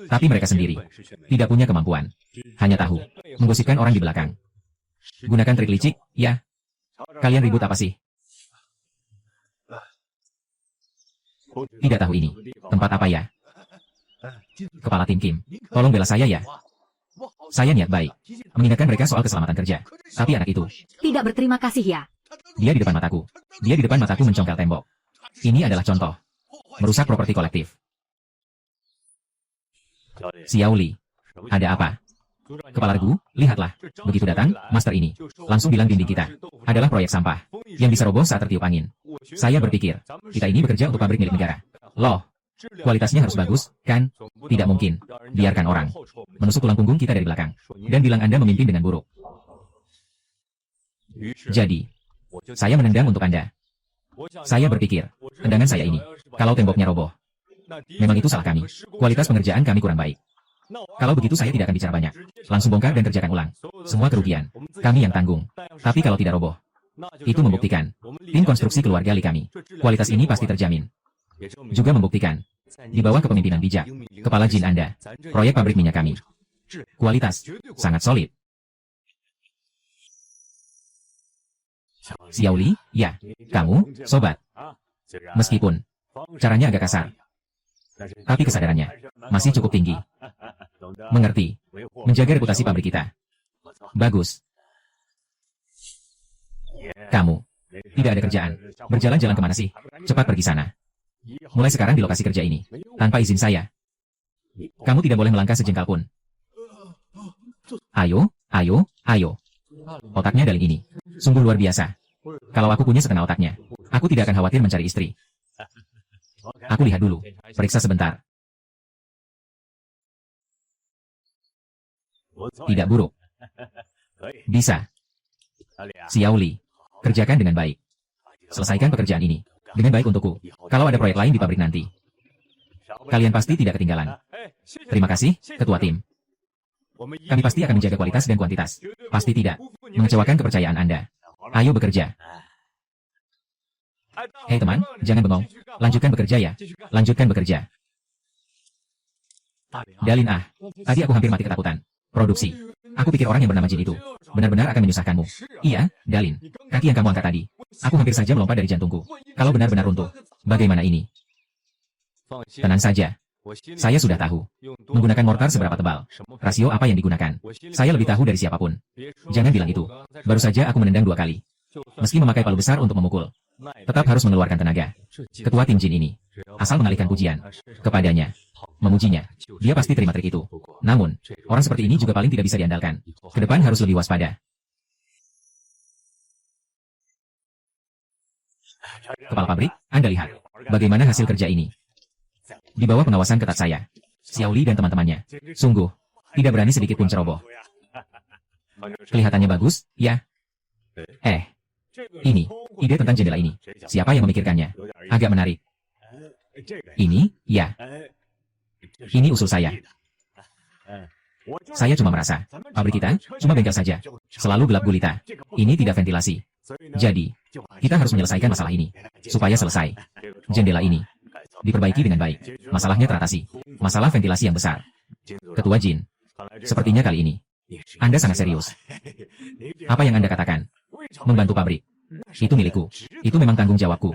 Tapi mereka sendiri tidak punya kemampuan. Hanya tahu menggosipkan orang di belakang. Gunakan trik licik, ya. Kalian ribut apa sih? Tidak tahu ini. Tempat apa ya? Kepala tim Kim, tolong bela saya ya. Saya niat baik. Mengingatkan mereka soal keselamatan kerja. Tapi anak itu Tidak berterima kasih ya. dia di depan mataku. Dia di depan mataku mencongkel tembok. Ini adalah contoh. Merusak properti kolektif. Xiao Li, ada apa? Kepala regu, lihatlah. Begitu datang, master ini langsung bilang dinding kita adalah proyek sampah yang bisa roboh saat tertiup angin. Saya berpikir, kita ini bekerja untuk pabrik milik negara. Loh, kualitasnya harus bagus, kan? Tidak mungkin. Biarkan orang menusuk tulang punggung kita dari belakang dan bilang Anda memimpin dengan buruk. Jadi, saya menendang untuk Anda. Saya berpikir, tendangan saya ini, kalau temboknya roboh, memang itu salah kami. Kualitas pengerjaan kami kurang baik. Kalau begitu saya tidak akan bicara banyak. Langsung bongkar dan kerjakan ulang. Semua kerugian, kami yang tanggung. Tapi kalau tidak roboh, itu membuktikan tim konstruksi keluarga Li kami. Kualitas ini pasti terjamin. Juga membuktikan, di bawah kepemimpinan bijak, kepala Jin Anda, proyek pabrik minyak kami. Kualitas, sangat solid. Xiao Li, ya, kamu, sobat. Meskipun caranya agak kasar, tapi kesadarannya masih cukup tinggi. Mengerti, menjaga reputasi pabrik kita. Bagus. Kamu, tidak ada kerjaan. Berjalan-jalan kemana sih? Cepat pergi sana. Mulai sekarang di lokasi kerja ini, tanpa izin saya. Kamu tidak boleh melangkah sejengkal pun. Ayo. Otaknya Dalin ini sungguh luar biasa. Kalau aku punya setengah otaknya, aku tidak akan khawatir mencari istri. Aku lihat dulu, periksa sebentar. Tidak buruk. Bisa. Xiao Li, kerjakan dengan baik. Selesaikan pekerjaan ini dengan baik untukku. Kalau ada proyek lain di pabrik nanti, kalian pasti tidak ketinggalan. Terima kasih, ketua tim. Kami pasti akan menjaga kualitas dan kuantitas. Pasti tidak mengecewakan kepercayaan Anda. Ayo bekerja. Hei teman, jangan bengong. Lanjutkan bekerja ya. Lanjutkan bekerja. Dalin tadi aku hampir mati ketakutan. Produksi. Aku pikir orang yang bernama Jin itu benar-benar akan menyusahkanmu. Iya, Dalin. Kaki yang kamu angkat tadi. Aku hampir saja melompat dari jantungku. Kalau benar-benar runtuh, bagaimana ini? Tenang saja. Saya sudah tahu. Menggunakan mortar seberapa tebal. Rasio apa yang digunakan. Saya lebih tahu dari siapapun. Jangan bilang itu. Baru saja aku menendang 2 kali. Meski memakai palu besar untuk memukul, tetap harus mengeluarkan tenaga. Ketua tim Jin ini, asal mengalihkan pujian kepadanya, memujinya, dia pasti terima trik itu. Namun, orang seperti ini juga paling tidak bisa diandalkan. Ke depan harus lebih waspada. Kepala pabrik, Anda lihat bagaimana hasil kerja ini. Di bawah pengawasan ketat saya, Xiao Li dan teman-temannya, sungguh tidak berani sedikit pun ceroboh. Kelihatannya bagus, ya? Ini, ide tentang jendela ini. Siapa yang memikirkannya? Agak menarik. Ini, ya. Ini usul saya. Saya cuma merasa, pabrik kita cuma bengkel saja. Selalu gelap gulita. Ini tidak ventilasi. Jadi, kita harus menyelesaikan masalah ini. Supaya selesai. Jendela ini diperbaiki dengan baik. Masalahnya teratasi. Masalah ventilasi yang besar. Ketua Jin, sepertinya kali ini Anda sangat serius. Apa yang Anda katakan? Membantu pabrik. Itu milikku. Itu memang tanggung jawabku.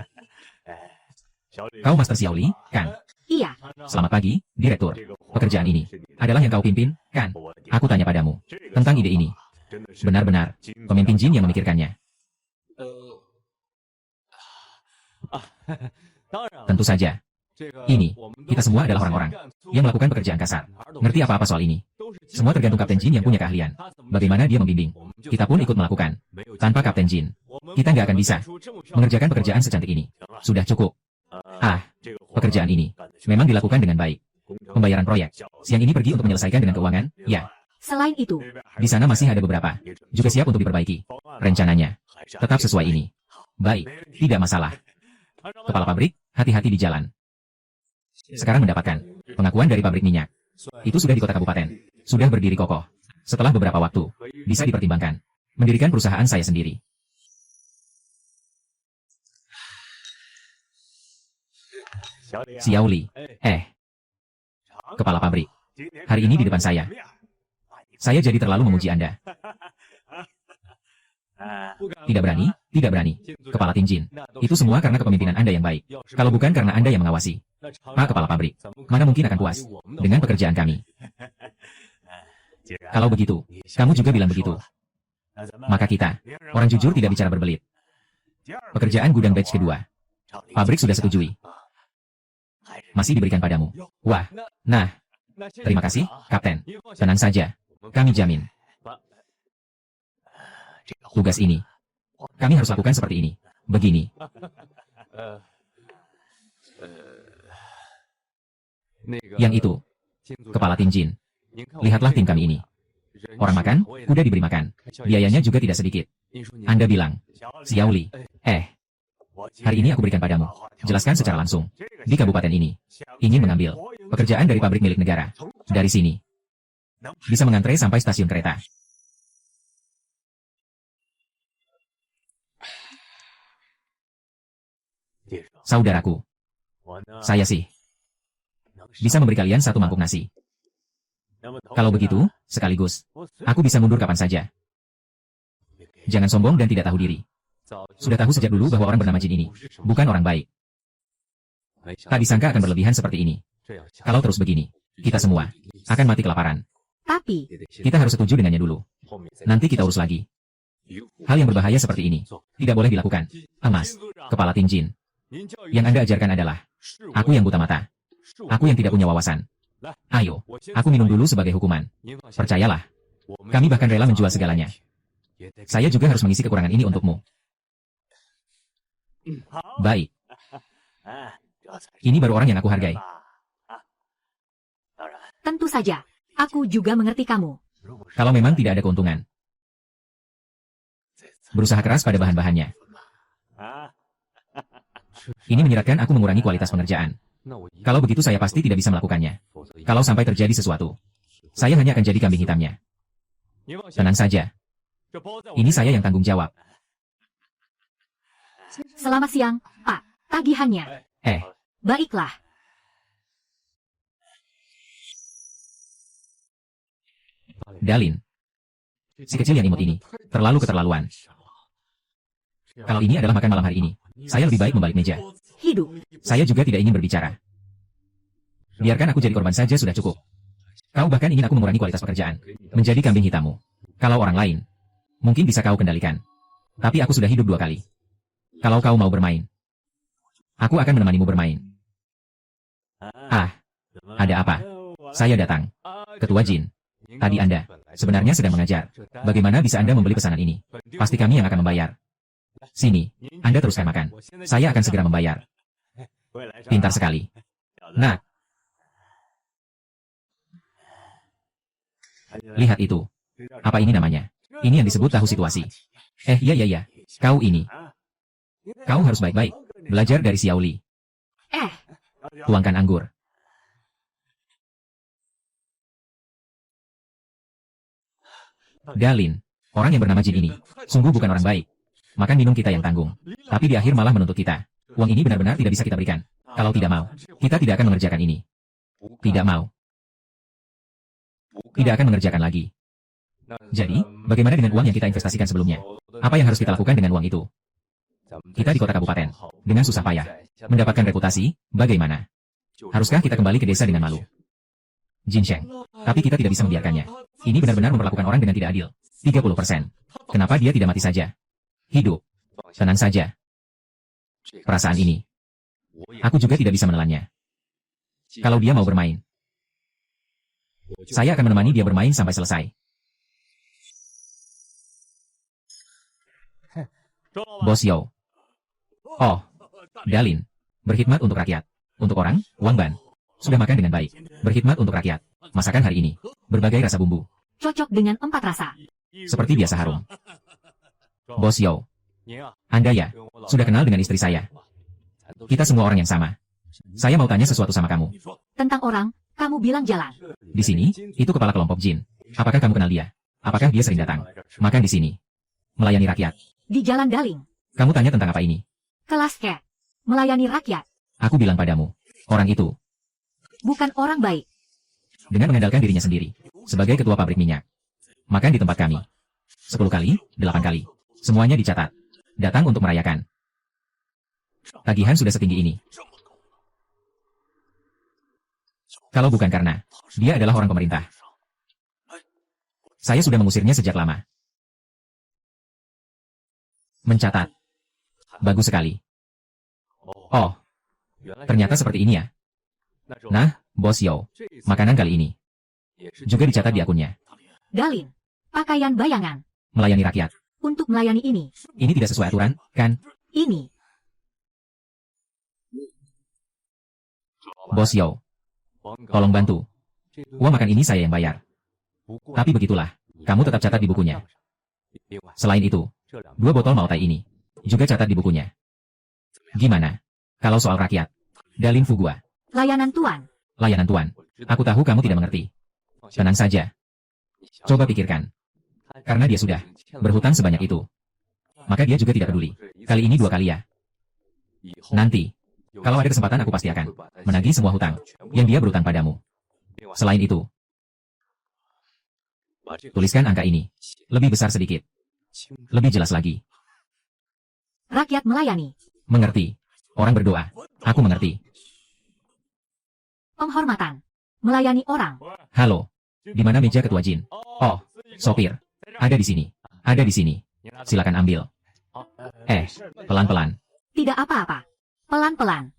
Kau Master Xiaoli, kan? Iya. Selamat pagi, Direktur. Pekerjaan ini adalah yang kau pimpin, kan? Aku tanya padamu tentang ide ini. Benar-benar pemimpin Jin yang memikirkannya. Tentu saja. Ini, kita semua adalah orang-orang yang melakukan pekerjaan kasar. Ngerti apa-apa soal ini? Semua tergantung Kapten Jin yang punya keahlian. Bagaimana dia membimbing? Kita pun ikut melakukan. Tanpa Kapten Jin, kita nggak akan bisa mengerjakan pekerjaan secantik ini. Sudah cukup. Pekerjaan ini memang dilakukan dengan baik. Pembayaran proyek siang ini pergi untuk menyelesaikan dengan keuangan, ya. Selain itu, Di sana masih ada beberapa, juga siap untuk diperbaiki. Rencananya, tetap sesuai ini. Baik, tidak masalah. Kepala pabrik, hati-hati di jalan. Sekarang mendapatkan pengakuan dari pabrik minyak. Itu sudah di kota kabupaten. Sudah berdiri kokoh. Setelah beberapa waktu, bisa dipertimbangkan mendirikan perusahaan saya sendiri. Xiaoli, kepala pabrik. Hari ini di depan saya. Saya jadi terlalu memuji Anda. Tidak berani, tidak berani. Kepala Tinjin. Itu semua karena kepemimpinan Anda yang baik. Kalau bukan karena Anda yang mengawasi. Pak Kepala Pabrik, mana mungkin akan puas dengan pekerjaan kami. Kalau begitu, kamu juga bilang begitu. Maka kita, orang jujur tidak bicara berbelit. Pekerjaan gudang batch kedua. Pabrik sudah setujui. Masih diberikan padamu. Wah, nah. Terima kasih, Kapten. Tenang saja. Kami jamin. Tugas ini, kami harus lakukan seperti ini. Begini. Yang itu, Kepala Tinjin. Lihatlah tim kami ini. Orang makan, kuda diberi makan. Biayanya juga tidak sedikit. Anda bilang, Xiaoli, hari ini aku berikan padamu. Jelaskan secara langsung. Di kabupaten ini, ingin mengambil pekerjaan dari pabrik milik negara. Dari sini, bisa mengantre sampai stasiun kereta. Saudaraku, saya sih bisa memberi kalian satu mangkuk nasi. Kalau begitu, sekaligus, aku bisa mundur kapan saja. Jangan sombong dan tidak tahu diri. Sudah tahu sejak dulu bahwa orang bernama Jin ini bukan orang baik. Tak disangka akan berlebihan seperti ini. Kalau terus begini, kita semua akan mati kelaparan. tapi Kita harus setuju dengannya dulu. Nanti kita urus lagi. Hal yang berbahaya seperti ini tidak boleh dilakukan. Emas, Kepala Tinjin. Yang Anda ajarkan adalah, aku yang buta mata. Aku yang tidak punya wawasan. Ayo, aku minum dulu sebagai hukuman. Percayalah, kami bahkan rela menjual segalanya. Saya juga harus mengisi kekurangan ini untukmu. Baik. Ini baru orang yang aku hargai. tentu saja, aku juga mengerti kamu. Kalau memang tidak ada keuntungan, berusaha keras pada bahan-bahannya. Ini menyeratkan aku mengurangi kualitas pengerjaan. Kalau begitu saya pasti tidak bisa melakukannya. Kalau sampai terjadi sesuatu, saya hanya akan jadi kambing hitamnya. Tenang saja. Ini saya yang tanggung jawab. Selamat siang, Pak. Tagihannya. Baiklah. Dalin. Si kecil yang imut ini, terlalu keterlaluan. Kalau ini adalah makan malam hari ini, saya lebih baik membalik meja. Hidup. Saya juga tidak ingin berbicara. Biarkan aku jadi korban saja sudah cukup. Kau bahkan ingin aku mengurangi kualitas pekerjaan, menjadi kambing hitammu. Kalau orang lain, mungkin bisa kau kendalikan. Tapi aku sudah hidup 2 kali. Kalau kau mau bermain, aku akan menemanimu bermain. Ada apa? Saya datang. Ketua Jin. Tadi Anda sebenarnya sedang mengajar. Bagaimana bisa Anda membeli pesanan ini? Pasti kami yang akan membayar. Sini, Anda teruskan makan. Saya akan segera membayar. Pintar sekali. Nah, lihat itu. Apa ini namanya? Ini yang disebut tahu situasi. Iya. Kau ini. Kau harus baik-baik. Belajar dari Xiaoli. Tuangkan anggur. Dalin, orang yang bernama Jin ini, sungguh bukan orang baik. Makan minum kita yang tanggung. Tapi di akhir malah menuntut kita. Uang ini benar-benar tidak bisa kita berikan. Kalau tidak mau, kita tidak akan mengerjakan ini. Tidak mau. Tidak akan mengerjakan lagi. Jadi, bagaimana dengan uang yang kita investasikan sebelumnya? Apa yang harus kita lakukan dengan uang itu? Kita di kota kabupaten, dengan susah payah, mendapatkan reputasi, bagaimana? Haruskah kita kembali ke desa dengan malu? Jin Sheng, tapi kita tidak bisa membiarkannya. Ini benar-benar memperlakukan orang dengan tidak adil. 30%. Kenapa dia tidak mati saja? Hidup. Tenang saja. Perasaan ini. Aku juga tidak bisa menelannya. Kalau dia mau bermain, saya akan menemani dia bermain sampai selesai. Bos Yao. Oh, Dalin. Berkhidmat untuk rakyat. Untuk orang, Wang Ban. Sudah makan dengan baik. Berkhidmat untuk rakyat. Masakan hari ini. Berbagai rasa bumbu. Cocok dengan 4 rasa. Seperti biasa harum. Bos Yao. Anda ya, sudah kenal dengan istri saya. Kita semua orang yang sama. Saya mau tanya sesuatu sama kamu. Tentang orang, kamu bilang jalan. Di sini, itu kepala kelompok Jin. Apakah kamu kenal dia? Apakah dia sering datang? Makan di sini. Melayani rakyat. Di Jalan Daling. Kamu tanya tentang apa ini? Kelas K. Melayani rakyat. Aku bilang padamu. Orang itu. Bukan orang baik. Dengan mengandalkan dirinya sendiri. Sebagai ketua pabrik minyak. Makan di tempat kami. 10 kali, 8 kali. Semuanya dicatat. Datang untuk merayakan. Tagihan sudah setinggi ini. Kalau bukan karena dia adalah orang pemerintah. Saya sudah mengusirnya sejak lama. Mencatat. Bagus sekali. Oh, ternyata seperti ini ya. Nah, Bos Yao, makanan kali ini juga dicatat di akunnya. Dalin. Pakaian bayangan. Melayani rakyat. Untuk melayani ini. Ini tidak sesuai aturan, kan? Ini. Bos Yao, tolong bantu. Uang makan ini saya yang bayar. Tapi begitulah, kamu tetap catat di bukunya. Selain itu, 2 botol Mautai ini juga catat di bukunya. Gimana? Kalau soal rakyat, Dalin Fugua. Layanan tuan. Layanan tuan. Aku tahu kamu tidak mengerti. Tenang saja. Coba pikirkan. Karena dia sudah berhutang sebanyak itu. Maka dia juga tidak peduli. Kali ini 2 kali ya. Nanti, kalau ada kesempatan aku pasti akan menagih semua hutang yang dia berhutang padamu. Selain itu, tuliskan angka ini. Lebih besar sedikit. Lebih jelas lagi. Rakyat melayani. Mengerti. Orang berdoa. Aku mengerti. Penghormatan. Melayani orang. Halo. Di mana meja ketua Jin? Oh, sopir. Ada di sini. Ada di sini. Silakan ambil. Pelan-pelan. Tidak apa-apa. Pelan-pelan.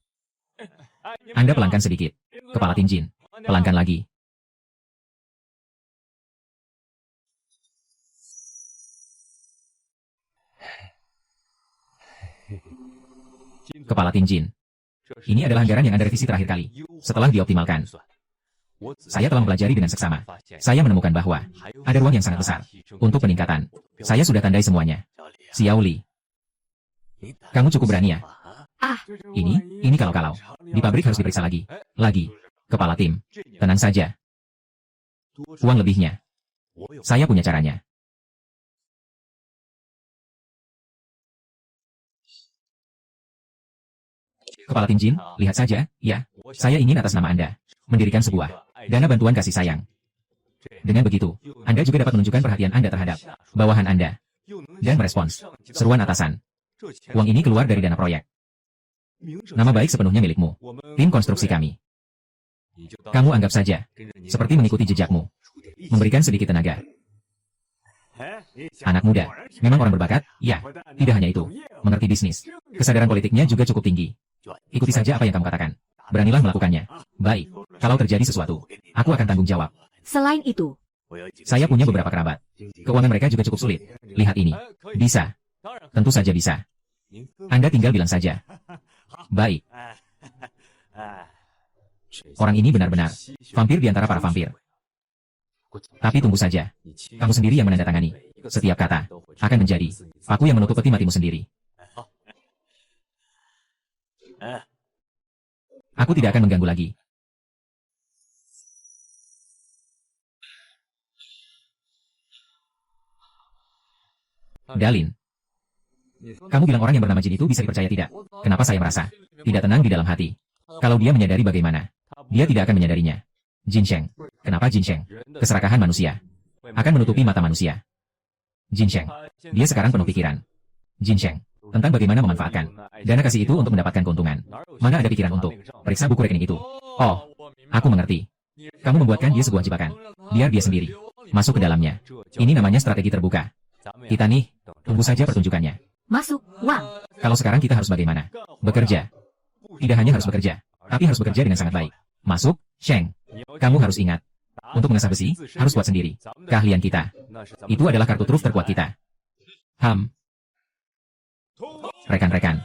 Anda pelankan sedikit. Kepala tim Jin. Pelankan lagi. Kepala tim Jin. Ini adalah anggaran yang Anda revisi terakhir kali. Setelah dioptimalkan. Saya telah mempelajari dengan seksama. Saya menemukan bahwa ada ruang yang sangat besar untuk peningkatan. Saya sudah tandai semuanya. Xiao Li. Kamu cukup berani ya? Ini kalau-kalau. Di pabrik harus diperiksa lagi. Lagi. Kepala tim. Tenang saja. Uang lebihnya. Saya punya caranya. Kepala tim Jin, lihat saja, ya. Saya ingin atas nama Anda mendirikan sebuah dana bantuan kasih sayang. Dengan begitu, Anda juga dapat menunjukkan perhatian Anda terhadap bawahan Anda dan merespons seruan atasan. Uang ini keluar dari dana proyek. Nama baik sepenuhnya milikmu. Tim konstruksi kami. Kamu anggap saja seperti mengikuti jejakmu. Memberikan sedikit tenaga. Anak muda, memang orang berbakat, ya. Tidak hanya itu, mengerti bisnis. Kesadaran politiknya juga cukup tinggi. Ikuti saja apa yang kamu katakan. Beranilah melakukannya. Baik, kalau terjadi sesuatu, aku akan tanggung jawab. Selain itu, saya punya beberapa kerabat. Keuangan mereka juga cukup sulit. Lihat ini. Bisa. Tentu saja bisa. Anda tinggal bilang saja. Baik. Orang ini benar-benar vampir di antara para vampir. Tapi tunggu saja. Kamu sendiri yang menandatangani. Setiap kata akan menjadi paku yang menutup peti matimu sendiri. Aku tidak akan mengganggu lagi. Dalin. Kamu bilang orang yang bernama Jin itu bisa dipercaya tidak? Kenapa saya merasa tidak tenang di dalam hati? Kalau dia menyadari bagaimana, dia tidak akan menyadarinya. Jin Sheng. Kenapa Jin Sheng? Keserakahan manusia akan menutupi mata manusia. Jin Sheng. Dia sekarang penuh pikiran. Jin Sheng. Tentang bagaimana memanfaatkan dana kasih itu untuk mendapatkan keuntungan. Mana ada pikiran untuk periksa buku rekening itu? Oh, aku mengerti. Kamu membuatkan dia sebuah jebakan. Biar dia sendiri masuk ke dalamnya. Ini namanya strategi terbuka. Kita nih, tunggu saja pertunjukannya. Masuk, Wang. Kalau sekarang kita harus bagaimana? Bekerja. Tidak hanya harus bekerja, tapi harus bekerja dengan sangat baik. Masuk, Sheng. Kamu harus ingat. Untuk mengasah besi, harus buat sendiri. Keahlian kita. Itu adalah kartu truf terkuat kita. Rekan-rekan.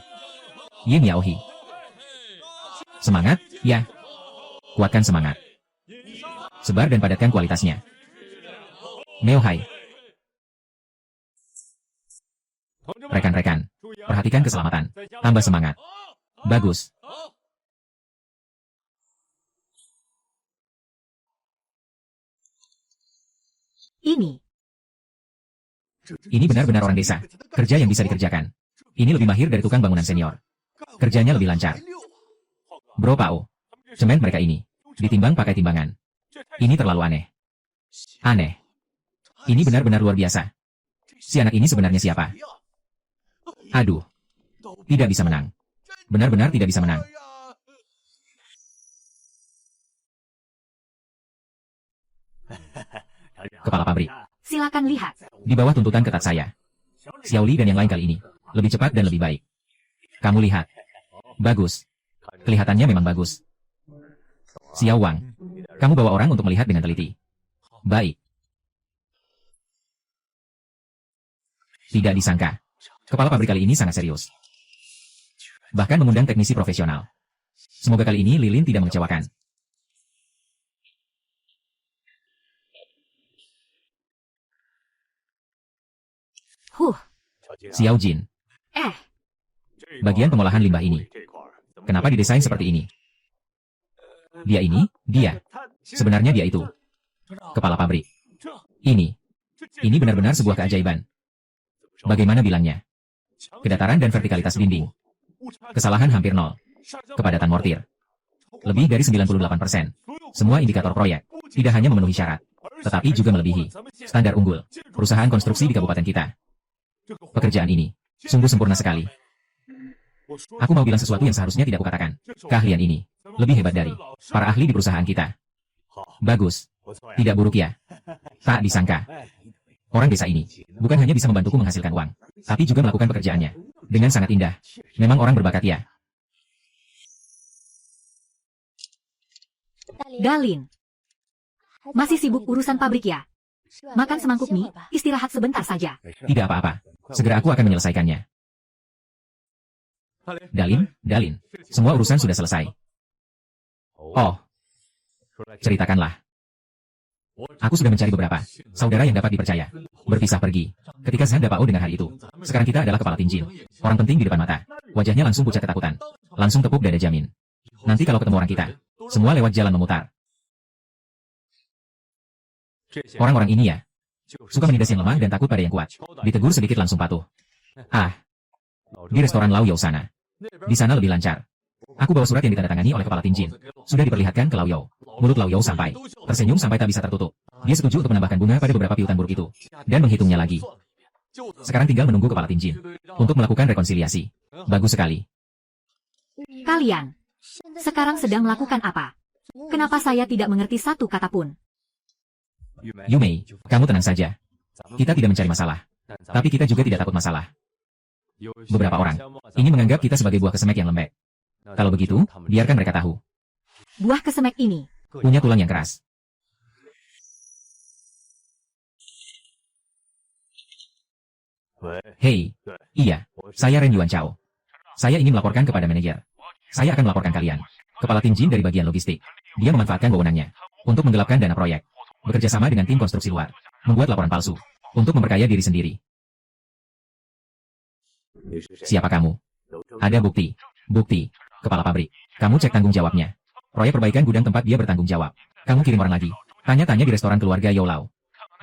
Yin Yaohi. Semangat, ya. Kuatkan semangat. Sebar dan padatkan kualitasnya. Meo Hai. Rekan-rekan, perhatikan keselamatan. Tambah semangat. Bagus. Ini benar-benar orang desa. Kerja yang bisa dikerjakan. Ini lebih mahir dari tukang bangunan senior. Kerjanya lebih lancar. Bro Pao. Cemen mereka ini. Ditimbang pakai timbangan. Ini terlalu aneh. Aneh. Ini benar-benar luar biasa. Si anak ini sebenarnya siapa? Aduh. Tidak bisa menang. Benar-benar tidak bisa menang. Kepala pabrik. Silakan lihat. Di bawah tuntutan ketat saya. Xiao Li dan yang lain kali ini. Lebih cepat dan lebih baik. Kamu lihat. Bagus. Kelihatannya memang bagus. Xiao Wang. Kamu bawa orang untuk melihat dengan teliti. Baik. Tidak disangka. Kepala pabrik kali ini sangat serius. Bahkan mengundang teknisi profesional. Semoga kali ini Lilin tidak mengecewakan. Xiao Jin. Bagian pengolahan limbah ini. Kenapa didesain seperti ini? Dia. Sebenarnya dia itu. Kepala pabrik. Ini benar-benar sebuah keajaiban. Bagaimana bilangnya? Kedataran dan vertikalitas dinding. Kesalahan hampir nol. Kepadatan mortir. Lebih dari 98%. Semua indikator proyek. Tidak hanya memenuhi syarat. Tetapi juga melebihi standar unggul. Perusahaan konstruksi di kabupaten kita. Pekerjaan ini sungguh sempurna sekali. Aku mau bilang sesuatu yang seharusnya tidak kukatakan. Keahlian ini lebih hebat dari para ahli di perusahaan kita. Bagus. Tidak buruk ya. Tak disangka. Orang desa ini bukan hanya bisa membantuku menghasilkan uang, tapi juga melakukan pekerjaannya dengan sangat indah. Memang orang berbakat ya. Dalin. Masih sibuk urusan pabrik ya? Makan semangkuk mie, istirahat sebentar saja. Tidak apa-apa. Segera aku akan menyelesaikannya. Dalin, semua urusan sudah selesai. Oh, ceritakanlah. Aku sudah mencari beberapa saudara yang dapat dipercaya. Berpisah pergi. Ketika Zhan Dapao dengar hal itu, sekarang kita adalah kepala tinjil. Orang penting di depan mata. Wajahnya langsung pucat ketakutan. Langsung tepuk dada jamin. Nanti kalau ketemu orang kita, semua lewat jalan memutar. Orang-orang ini ya, suka menindas yang lemah dan takut pada yang kuat. Ditegur sedikit langsung patuh. Di restoran Lau Yao sana. Di sana lebih lancar. Aku bawa surat yang ditandatangani oleh kepala tinjin. Sudah diperlihatkan ke Lau Yao. Mulut Lau Yao tersenyum sampai tak bisa tertutup. Dia setuju untuk menambahkan bunga pada beberapa piutang buruk itu. Dan menghitungnya lagi. Sekarang tinggal menunggu kepala tinjin untuk melakukan rekonsiliasi. Bagus sekali. Kalian sekarang sedang melakukan apa? Kenapa saya tidak mengerti satu kata pun? Yumei, kamu tenang saja. Kita tidak mencari masalah. Tapi kita juga tidak takut masalah. Beberapa orang ini menganggap kita sebagai buah kesemek yang lembek. Kalau begitu, biarkan mereka tahu. Buah kesemek ini punya tulang yang keras. Hei, iya, saya Ren Yuan Chao. Saya ingin melaporkan kepada manajer. Saya akan melaporkan kalian. Kepala tinjin dari bagian logistik. Dia memanfaatkan wewenangnya untuk menggelapkan dana proyek. Bekerja sama dengan tim konstruksi luar. Membuat laporan palsu. Untuk memperkaya diri sendiri. Siapa kamu? Ada bukti. Bukti. Kepala pabrik. Kamu cek tanggung jawabnya. Proyek perbaikan gudang tempat dia bertanggung jawab. Kamu kirim orang lagi. Tanya-tanya di restoran keluarga Youlau.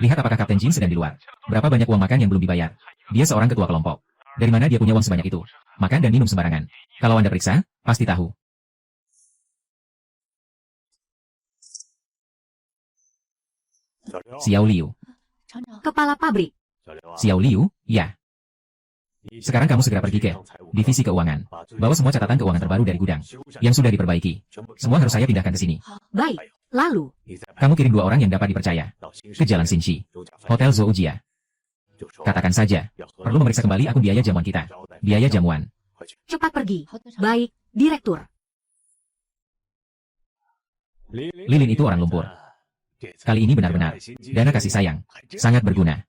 Lihat apakah Kapten Jin sedang di luar. Berapa banyak uang makan yang belum dibayar. Dia seorang ketua kelompok. Dari mana dia punya uang sebanyak itu? Makan dan minum sembarangan. Kalau Anda periksa, pasti tahu. Xiao Liu. Kepala pabrik. Xiao Liu, ya. Sekarang kamu segera pergi ke divisi keuangan. Bawa semua catatan keuangan terbaru dari gudang yang sudah diperbaiki. Semua harus saya pindahkan ke sini. Baik, lalu. Kamu kirim 2 orang yang dapat dipercaya ke Jalan Xinxi, Hotel Zoujia. Katakan saja, perlu memeriksa kembali akun biaya jamuan kita. Biaya jamuan. Cepat pergi. Baik, Direktur. Lilin itu orang lumpur. Kali ini benar-benar dana kasih sayang sangat berguna.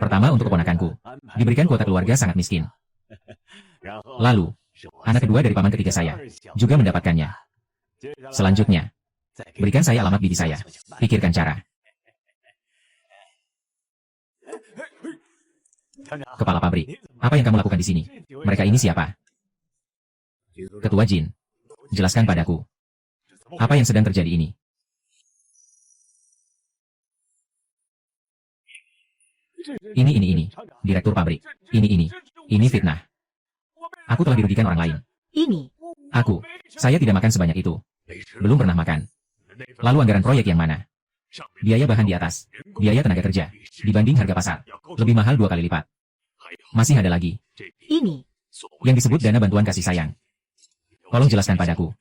Pertama untuk keponakanku, diberikan kuota keluarga sangat miskin. Lalu, anak kedua dari paman ketiga saya juga mendapatkannya. Selanjutnya, berikan saya alamat bibi saya. Pikirkan cara. Kepala pabrik, apa yang kamu lakukan di sini? Mereka ini siapa? Ketua Jin, jelaskan padaku. Apa yang sedang terjadi ini? Ini. Direktur pabrik. Ini fitnah. Aku telah dirugikan orang lain. Ini. Saya tidak makan sebanyak itu. Belum pernah makan. Lalu anggaran proyek yang mana? Biaya bahan di atas. Biaya tenaga kerja. Dibanding harga pasar. Lebih mahal 2 kali lipat. Masih ada lagi. Ini. Yang disebut dana bantuan kasih sayang. Tolong jelaskan padaku.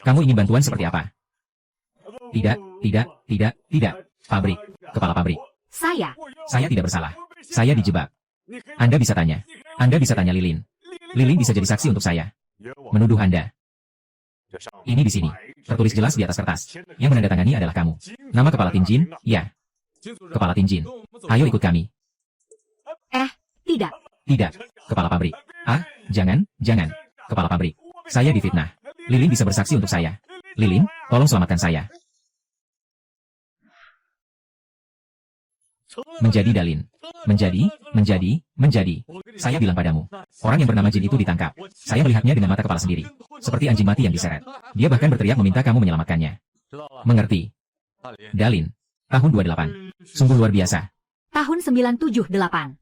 Kamu ingin bantuan seperti apa? Tidak. Pabrik. Kepala pabrik. Saya tidak bersalah. Saya dijebak. Anda bisa tanya Lilin. Lilin bisa jadi saksi untuk saya. Menuduh Anda. Ini di sini. Tertulis jelas di atas kertas. Yang menandatangani adalah kamu. Nama kepala tim Jin, ya. Kepala tim Jin. Ayo ikut kami. Tidak. Kepala pabrik. Jangan. Kepala pabrik. Saya difitnah. Lilin bisa bersaksi untuk saya. Lilin, tolong selamatkan saya. Menjadi Dalin. Menjadi. Saya bilang padamu. Orang yang bernama Jin itu ditangkap. Saya melihatnya dengan mata kepala sendiri. Seperti anjing mati yang diseret. Dia bahkan berteriak meminta kamu menyelamatkannya. Mengerti? Dalin. Tahun 28. Sungguh luar biasa. Tahun 978.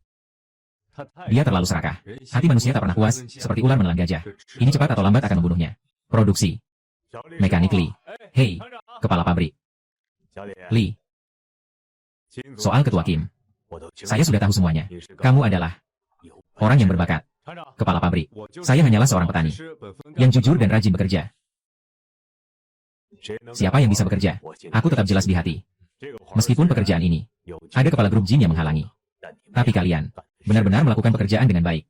Dia terlalu serakah. Hati manusia tak pernah puas, seperti ular menelan gajah. Ini cepat atau lambat akan membunuhnya. Produksi. Mekanik Li. Hei, kepala pabrik. Li. Soal Ketua Kim. Saya sudah tahu semuanya. Kamu adalah orang yang berbakat. Kepala pabrik. Saya hanyalah seorang petani yang jujur dan rajin bekerja. Siapa yang bisa bekerja? Aku tetap jelas di hati. Meskipun pekerjaan ini ada kepala grup Jin yang menghalangi. Tapi kalian benar-benar melakukan pekerjaan dengan baik.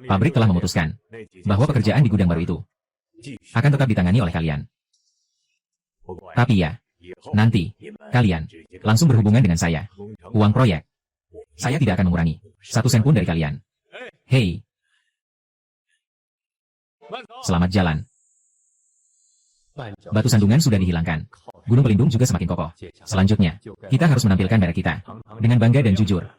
Pabrik telah memutuskan bahwa pekerjaan di gudang baru itu akan tetap ditangani oleh kalian. Tapi ya, nanti kalian langsung berhubungan dengan saya. Uang proyek saya tidak akan mengurangi 1 sen pun dari kalian. Hei, selamat jalan. Batu sandungan sudah dihilangkan. Gunung pelindung juga semakin kokoh. Selanjutnya, kita harus menampilkan merek kita dengan bangga dan jujur.